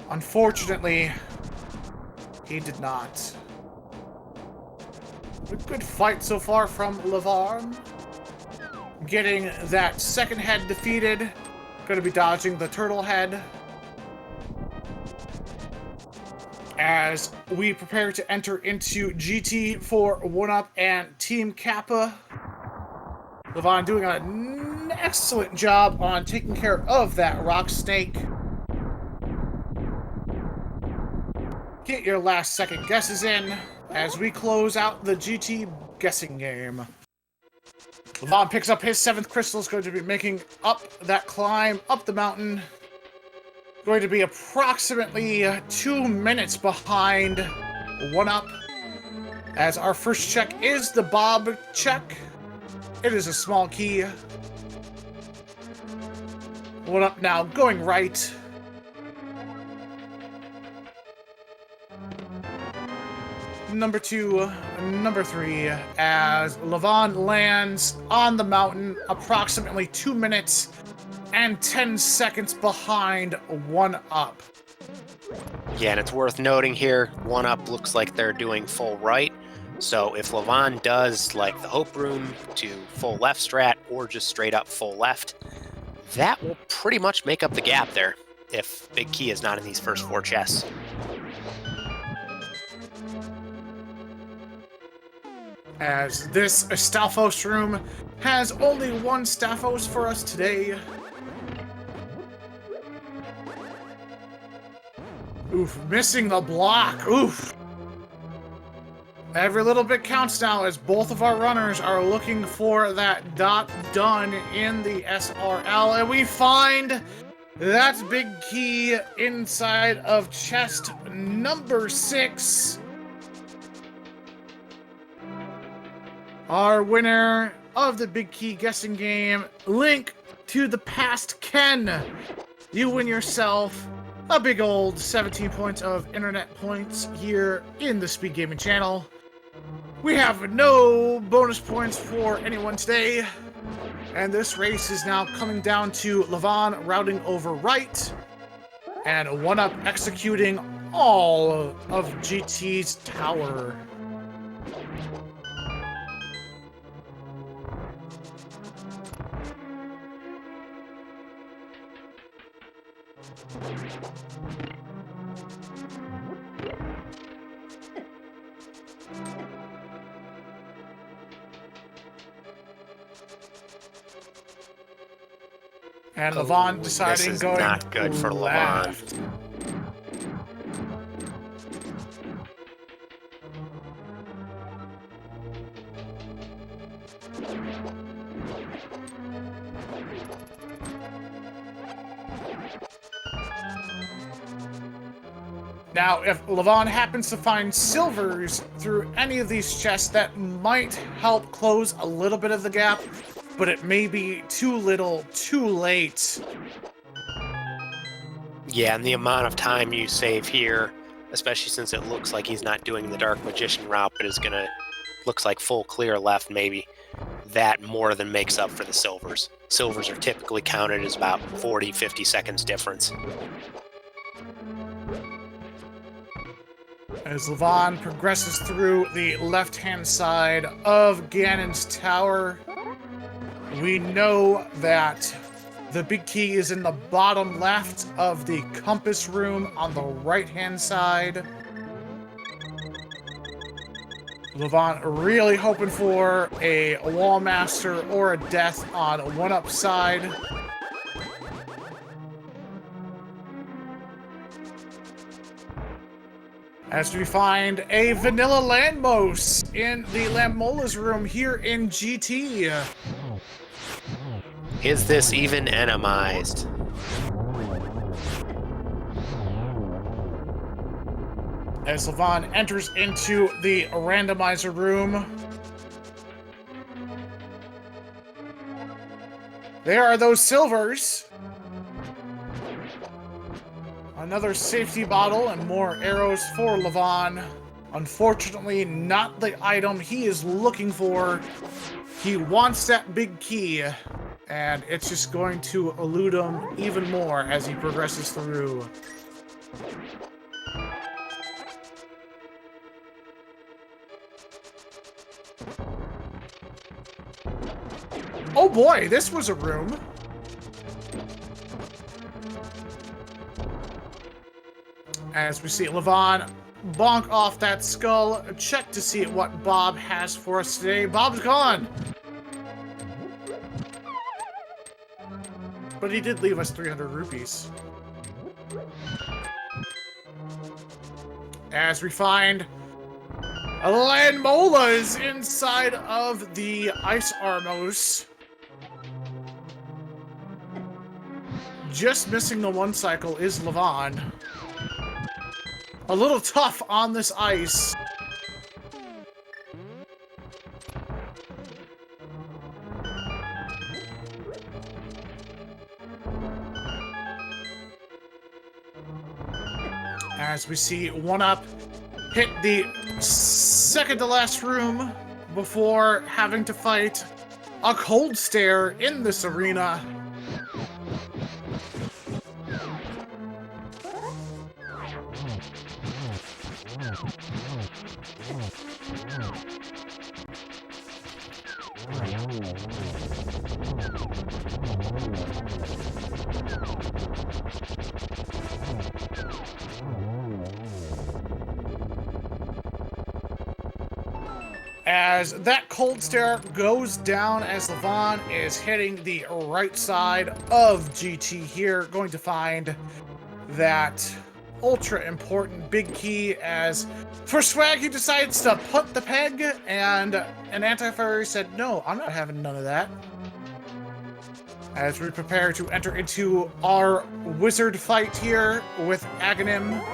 Unfortunately, he did not. A good fight so far from Lavan. Getting that second head defeated. Going to be dodging the turtle head. As we prepare to enter into GT for oneup and Team Kappa. Lavan doing an excellent job on taking care of that rock snake. Get your last second guesses in as we close out the GT guessing game. Lavan picks up his 7th crystal, is going to be making up that climb up the mountain. Going to be approximately 2 minutes behind oneup. As our first check is the Bob check. It is a small key. Oneup now going right. Number 2, number 3, as Lavan lands on the mountain approximately 2 minutes and 10 seconds behind oneup. Yeah, and it's worth noting here, oneup looks like they're doing full right. So if Lavan does like the Hope Room to full left strat or just straight up full left, that will pretty much make up the gap there if Big Key is not in these first 4 chests. As this Stalfos room has only 1 Stalfos for us today. Oof, missing the block. Oof. Every little bit counts now as both of our runners are looking for that dot done in the SRL, and we find that big key inside of chest number 6. Our winner of the big key guessing game, Link to the Past Ken. You win yourself a big old 17 points of internet points here in the Speed Gaming channel. We have no bonus points for anyone today, and this race is now coming down to Lavan routing over right, and oneup executing all of GT's tower. And Lavan deciding this is going not good for left. Lavan. Now, if Lavan happens to find silvers through any of these chests, that might help close a little bit of the gap, but it may be too little, too late. Yeah, and the amount of time you save here, especially since it looks like he's not doing the Dark Magician route, but is gonna, looks like full clear left maybe, that more than makes up for the silvers. Silvers are typically counted as about 40, 50 seconds difference. As Lavan progresses through the left-hand side of Ganon's tower, we know that the big key is in the bottom left of the compass room on the right-hand side. Lavan really hoping for a wall master or a death on oneup side. As we find a vanilla Landmos in the Lamola's room here in GT. Is this even endomized? As Lavan enters into the randomizer room. There are those silvers. Another safety bottle and more arrows for Lavan. Unfortunately, not the item he is looking for. He wants that big key, and it's just going to elude him even more as he progresses through. Oh boy, this was a room. As we see Lavan bonk off that skull, check to see what Bob has for us today. Bob's gone! But he did leave us 300 rupees. As we find Landmolas inside of the Ice Armos. Just missing the one cycle is Lavan. A little tough on this ice. As we see oneup hit the second to last room before having to fight a cold stare in this arena. As that cold stare goes down as Lavan is hitting the right side of GT here, going to find that ultra important big key, as for swag he decides to put the peg, and an anti-fairy said, no, I'm not having none of that. As we prepare to enter into our wizard fight here with Aghanim.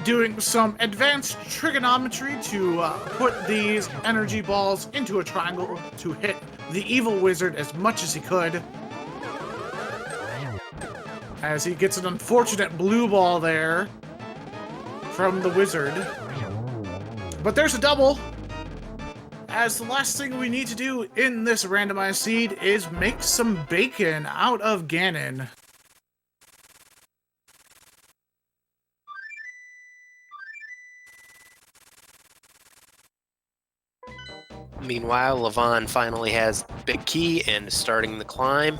Doing some advanced trigonometry to put these energy balls into a triangle to hit the evil wizard as much as he could. As he gets an unfortunate blue ball there from the wizard. But there's a double, as the last thing we need to do in this randomized seed is make some bacon out of Ganon. Meanwhile, Lavan finally has big key and is starting the climb.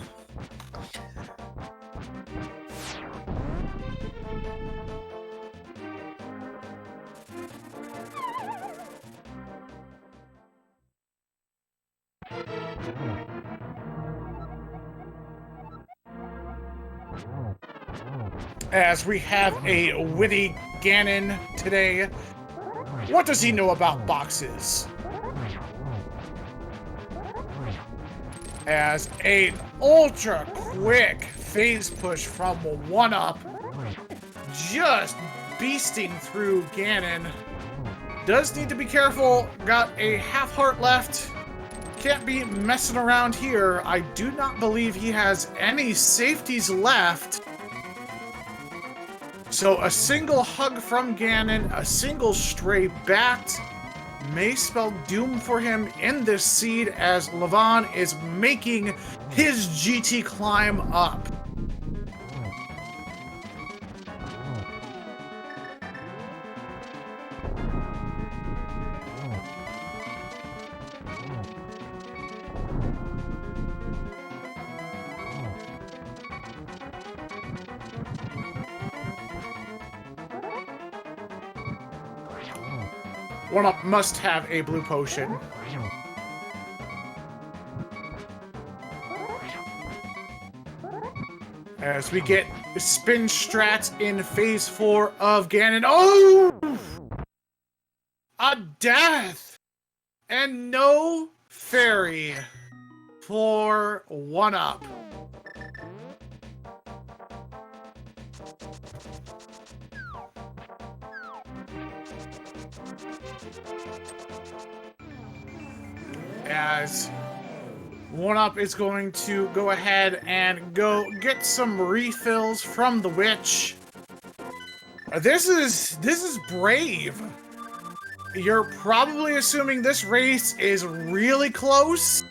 As we have a witty Ganon today. What does he know about boxes? As an ultra quick phase push from oneup, just beasting through Ganon. Does need to be careful, got a half heart left. Can't be messing around here. I do not believe he has any safeties left. So a single hug from Ganon, a single stray bat may spell doom for him in this seed, as Lavan is making his GT climb up. oneup must have a blue potion. As we get spin strats in phase 4 of Ganon. Oh! A death! And no fairy for oneup. As oneup is going to go ahead and go get some refills from the witch. This is brave. You're probably assuming this race is really close.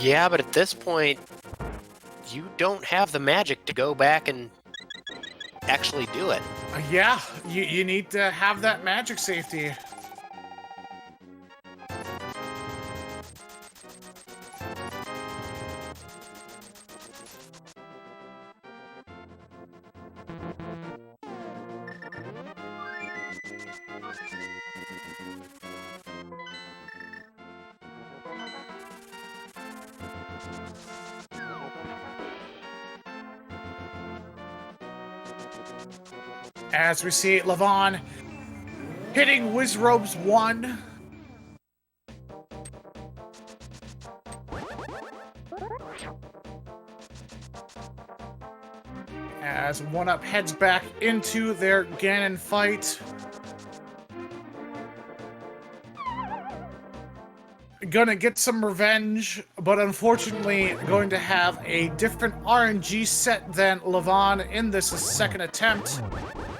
Yeah, but at this point, you don't have the magic to go back and actually do it. Yeah, you need to have that magic safety. As we see Lavan hitting Wizrobes 1. As oneup heads back into their Ganon fight. Gonna get some revenge, but unfortunately going to have a different RNG set than Lavan in this second attempt.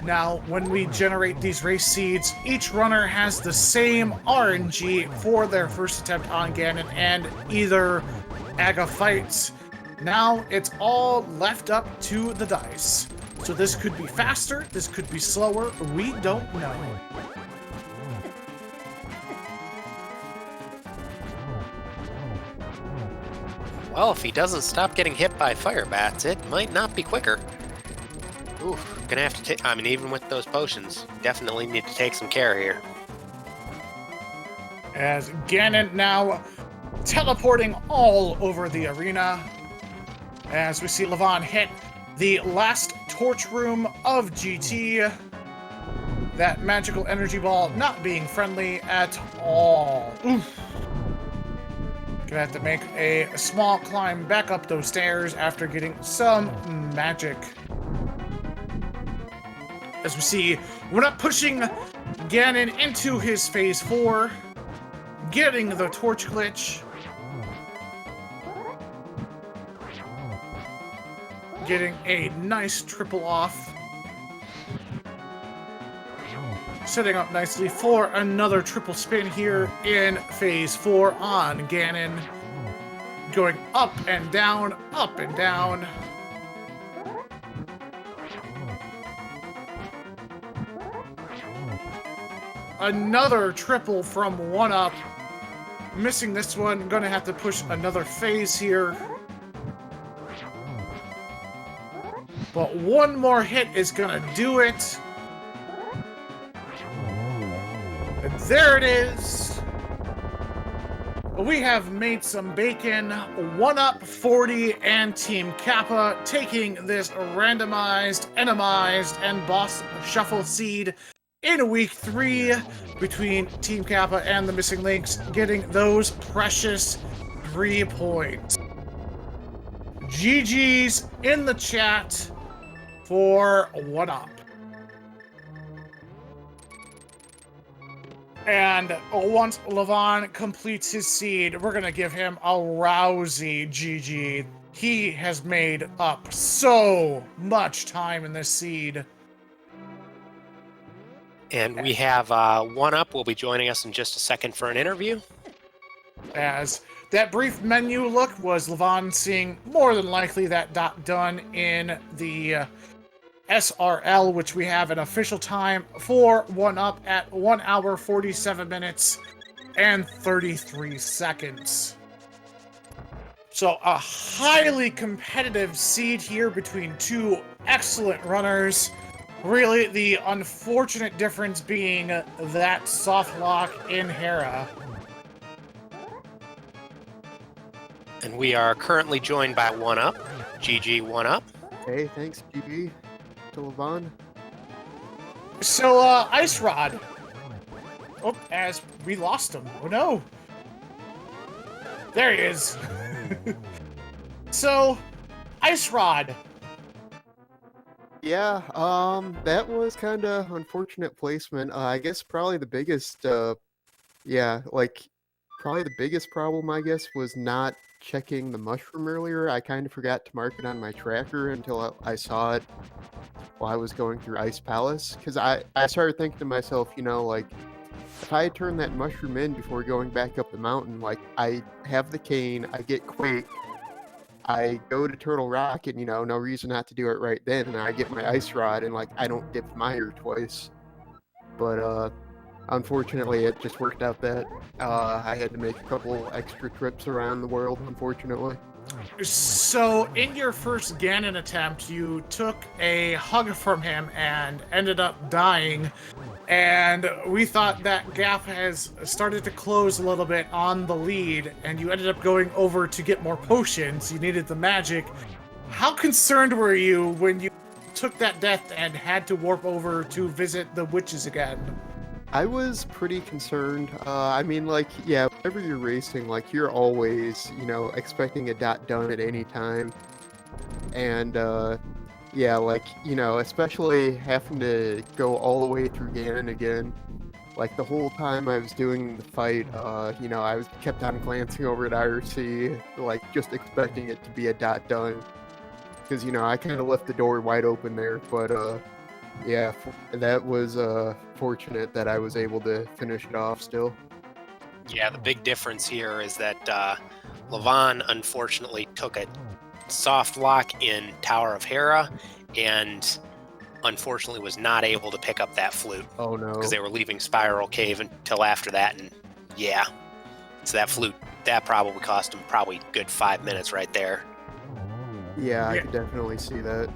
Now, when we generate these race seeds, each runner has the same RNG for their first attempt on Ganon, and either Aga fights. Now, it's all left up to the dice. So this could be faster, this could be slower, we don't know. Well, if he doesn't stop getting hit by fire bats, it might not be quicker. Ooh, gonna have to take. I mean, even with those potions, definitely need to take some care here. As Ganon now teleporting all over the arena. As we see Lavan hit the last torch room of GT. That magical energy ball not being friendly at all. Oof. Gonna have to make a small climb back up those stairs after getting some magic. As we see, we're not pushing Ganon into his phase 4, getting the torch glitch. Getting a nice triple off. Setting up nicely for another triple spin here in phase 4 on Ganon. Going up and down, up and down. Another triple from 1UP. Missing this one, gonna have to push another phase here. But one more hit is gonna do it. And there it is. We have made some bacon. oneup40 and Team Kappa taking this randomized, endomized, and boss shuffle seed in week 3 between Team Kappa and the Missing Links, getting those precious 3 points. GG's in the chat for 1UP. And once Lavan completes his seed, we're gonna give him a rousy GG. He has made up so much time in this seed. And we have 1UP will be joining us in just a second for an interview. As that brief menu look was Lavan seeing more than likely that dot done in the SRL, which we have an official time for 1UP at 1 hour 47 minutes and 33 seconds. So a highly competitive seed here between two excellent runners. Really, the unfortunate difference being that soft lock in Hera. And we are currently joined by 1UP. GG 1UP. Hey, thanks, GG. To Lavan. So, Ice Rod. Oh, as we lost him. Oh no. There he is. So, Ice Rod. Yeah, that was kind of unfortunate placement. I guess probably the biggest, probably the biggest problem, I guess, was not checking the mushroom earlier. I kind of forgot to mark it on my tracker until I saw it while I was going through Ice Palace. Because I started thinking to myself, you know, like, if I had turned that mushroom in before going back up the mountain, like, I have the cane, I get Quake, I go to Turtle Rock, and, you know, no reason not to do it right then, and I get my Ice Rod, and, like, I don't dip Mire twice. But, unfortunately, it just worked out that I had to make a couple extra trips around the world, unfortunately. So, in your first Ganon attempt, you took a hug from him and ended up dying. And we thought that gap has started to close a little bit on the lead, and you ended up going over to get more potions. You needed the magic. How concerned were you when you took that death and had to warp over to visit the witches again? I was pretty concerned. I mean, like, yeah, whenever you're racing, like, you're always, you know, expecting a dot done at any time. And, yeah, like, you know, especially having to go all the way through Ganon again. Like, the whole time I was doing the fight, you know, I kept on glancing over at IRC, like, just expecting it to be a dot done. Because, you know, I kind of left the door wide open there, but, yeah, that was fortunate that I was able to finish it off still. Yeah, the big difference here is that Lavan unfortunately took a soft lock in Tower of Hera and unfortunately was not able to pick up that flute. Oh no. Because they were leaving Spiral Cave until after that, and yeah. So that flute, that probably cost him probably a good 5 minutes right there. Yeah, I could definitely see that.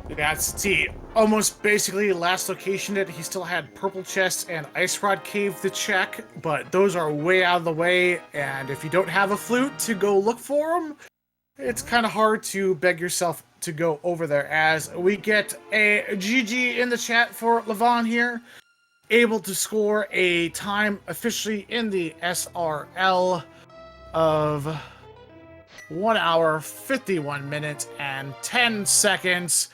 That's the almost basically last location that he still had Purple Chest and Ice Rod Cave to check, but those are way out of the way, and if you don't have a flute to go look for them, it's kind of hard to beg yourself to go over there. As we get a GG in the chat for Lavan here, able to score a time officially in the SRL of 1 hour, 51 minutes, and 10 seconds.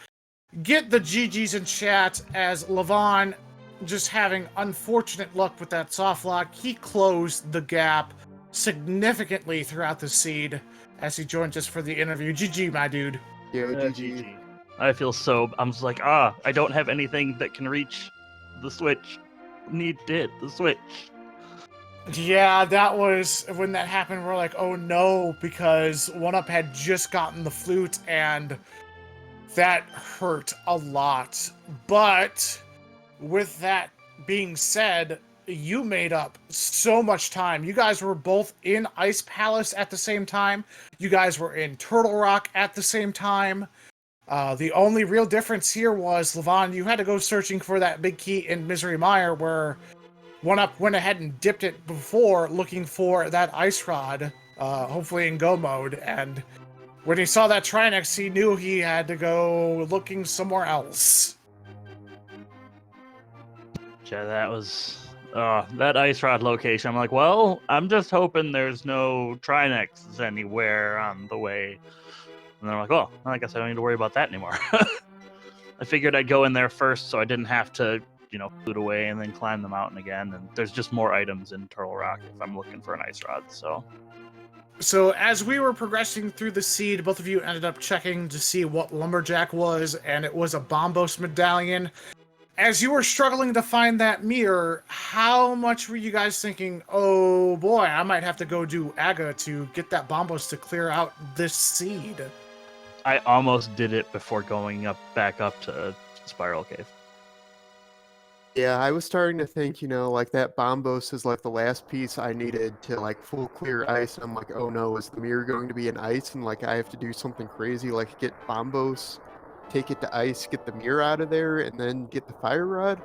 Get the GGs in chat as Lavan, just having unfortunate luck with that soft lock, he closed the gap significantly throughout the seed as he joined us for the interview. GG, my dude. Yo, GG. GG. I feel so. I'm just like, I don't have anything that can reach the Switch. Need to hit the Switch. Yeah, that was when that happened. We're like, oh no, because OneUp had just gotten the flute and that hurt a lot. But with that being said, you made up so much time. You guys were both in Ice Palace at the same time. You guys were in Turtle Rock at the same time. The only real difference here was, Lavan, you had to go searching for that big key in Misery Mire, where OneUp went ahead and dipped it before, looking for that Ice Rod, hopefully in Go mode, and when he saw that Trinex, he knew he had to go looking somewhere else. Yeah, that was that Ice Rod location. I'm like, well, I'm just hoping there's no Trinexes anywhere on the way. And then I'm like, well, I guess I don't need to worry about that anymore. I figured I'd go in there first so I didn't have to, flute away and then climb the mountain again. And there's just more items in Turtle Rock if I'm looking for an Ice Rod, So as we were progressing through the seed, both of you ended up checking to see what Lumberjack was, and it was a Bombos medallion. As you were struggling to find that mirror, how much were you guys thinking, oh boy, I might have to go do Aga to get that Bombos to clear out this seed? I almost did it before going back up to Spiral Cave. Yeah, I was starting to think, like that Bombos is like the last piece I needed to like full clear ice. I'm like, oh no, is the mirror going to be in ice? And like I have to do something crazy, like get Bombos, take it to ice, get the mirror out of there, and then get the fire rod.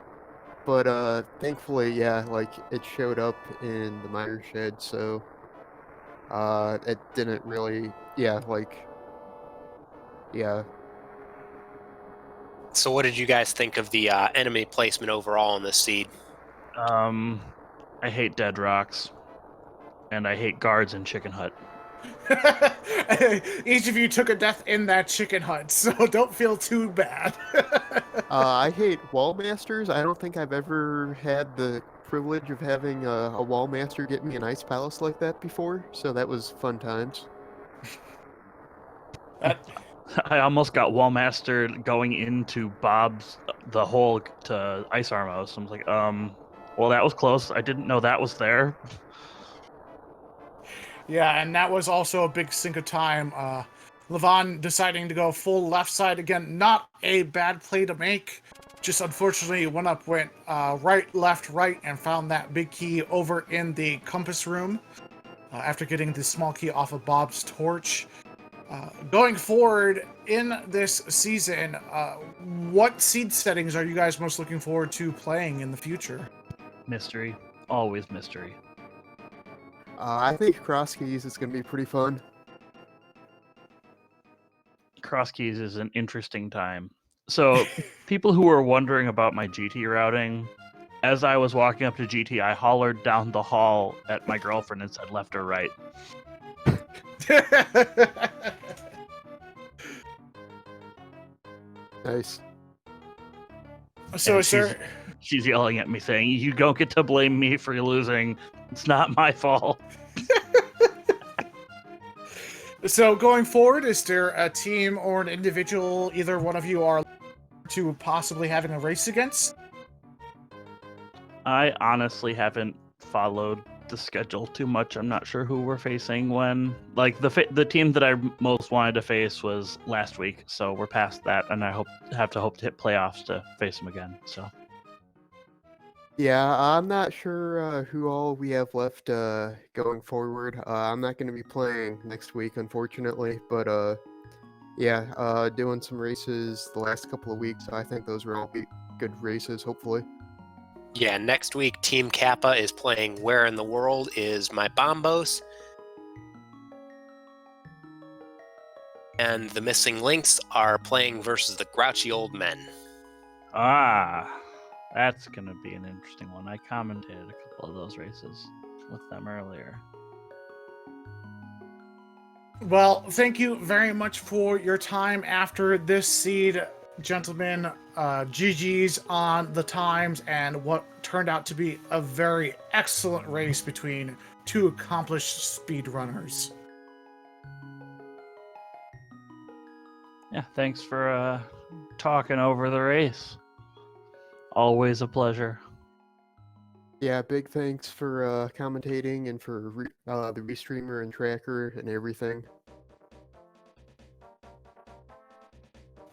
But thankfully, yeah, like it showed up in the mire shed, so it didn't really, yeah. So, what did you guys think of the enemy placement overall in this seed? I hate dead rocks, and I hate guards in Chicken Hut. Each of you took a death in that chicken hut, so don't feel too bad. I hate wall masters. I don't think I've ever had the privilege of having a wall master get me an ice palace like that before, so that was fun times. I almost got wall mastered going into Bob's the hole to Ice Armos. I was like, well, that was close. I didn't know that was there. Yeah, and that was also a big sink of time. Lavan deciding to go full left side again. Not a bad play to make. Just unfortunately, OneUp went right, left, right, and found that big key over in the compass room after getting the small key off of Bob's torch. Going forward in this season, what seed settings are you guys most looking forward to playing in the future? Mystery. Always mystery. I think cross keys is going to be pretty fun. Cross keys is an interesting time. So, people who were wondering about my GT routing, as I was walking up to GT, I hollered down the hall at my girlfriend and said left or right. Nice. So, And sir, she's yelling at me saying, you don't get to blame me for losing. It's not my fault. so going forward, is there a team or an individual either one of you are to possibly having a race against? I honestly haven't followed the schedule too much. I'm not sure who we're facing when. Like the team that I most wanted to face was last week, so we're past that, and I have to hit playoffs to face them again. So Yeah, I'm not sure who all we have left going forward. I'm not going to be playing next week, unfortunately, but Yeah, doing some races the last couple of weeks. I think those will all be good races, hopefully. Yeah, next week Team Kappa is playing Where in the World is My Bombos. And the Missing Links are playing versus the Grouchy Old Men. Ah, that's going to be an interesting one. I commentated a couple of those races with them earlier. Well, thank you very much for your time after this seed, gentlemen. GG's on the times and what turned out to be a very excellent race between two accomplished speedrunners. Yeah, thanks for talking over the race. Always a pleasure. Yeah, big thanks for commentating and for the restreamer and tracker and everything.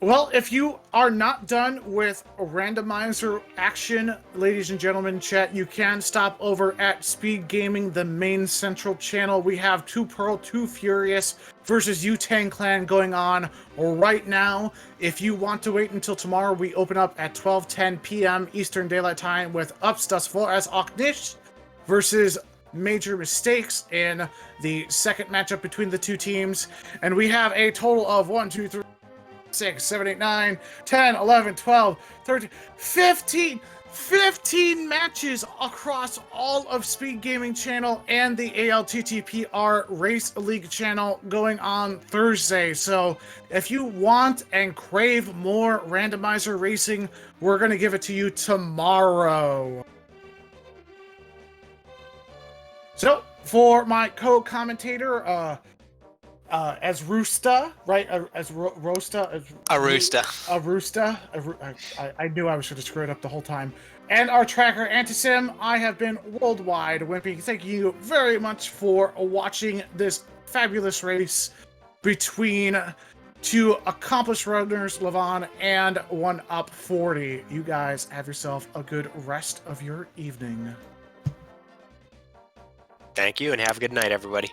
Well, if you are not done with randomizer action, ladies and gentlemen, chat, you can stop over at Speed Gaming, the main central channel. We have 2 Pearl, 2 Furious versus Wu-Tang Clan going on right now. If you want to wait until tomorrow, we open up at 12:10 p.m. Eastern Daylight Time with Upstas Flores Oknish versus Major Mistakes in the second matchup between the two teams. And we have a total of 1, 2, 3, 6, 7, 8, 9, 10, 11, 12, 13, 15 matches across all of Speed Gaming channel and the ALTTPR Race League channel going on Thursday. So if you want and crave more randomizer racing, we're going to give it to you tomorrow. So for my co-commentator, as Roosta, right? As Rosta, as Arusta. I knew I was going to screw it up the whole time. And our tracker, Antisim, I have been Worldwide Wimpy. Thank you very much for watching this fabulous race between two accomplished runners, Lavan and oneup40. You guys have yourself a good rest of your evening. Thank you, and have a good night, everybody.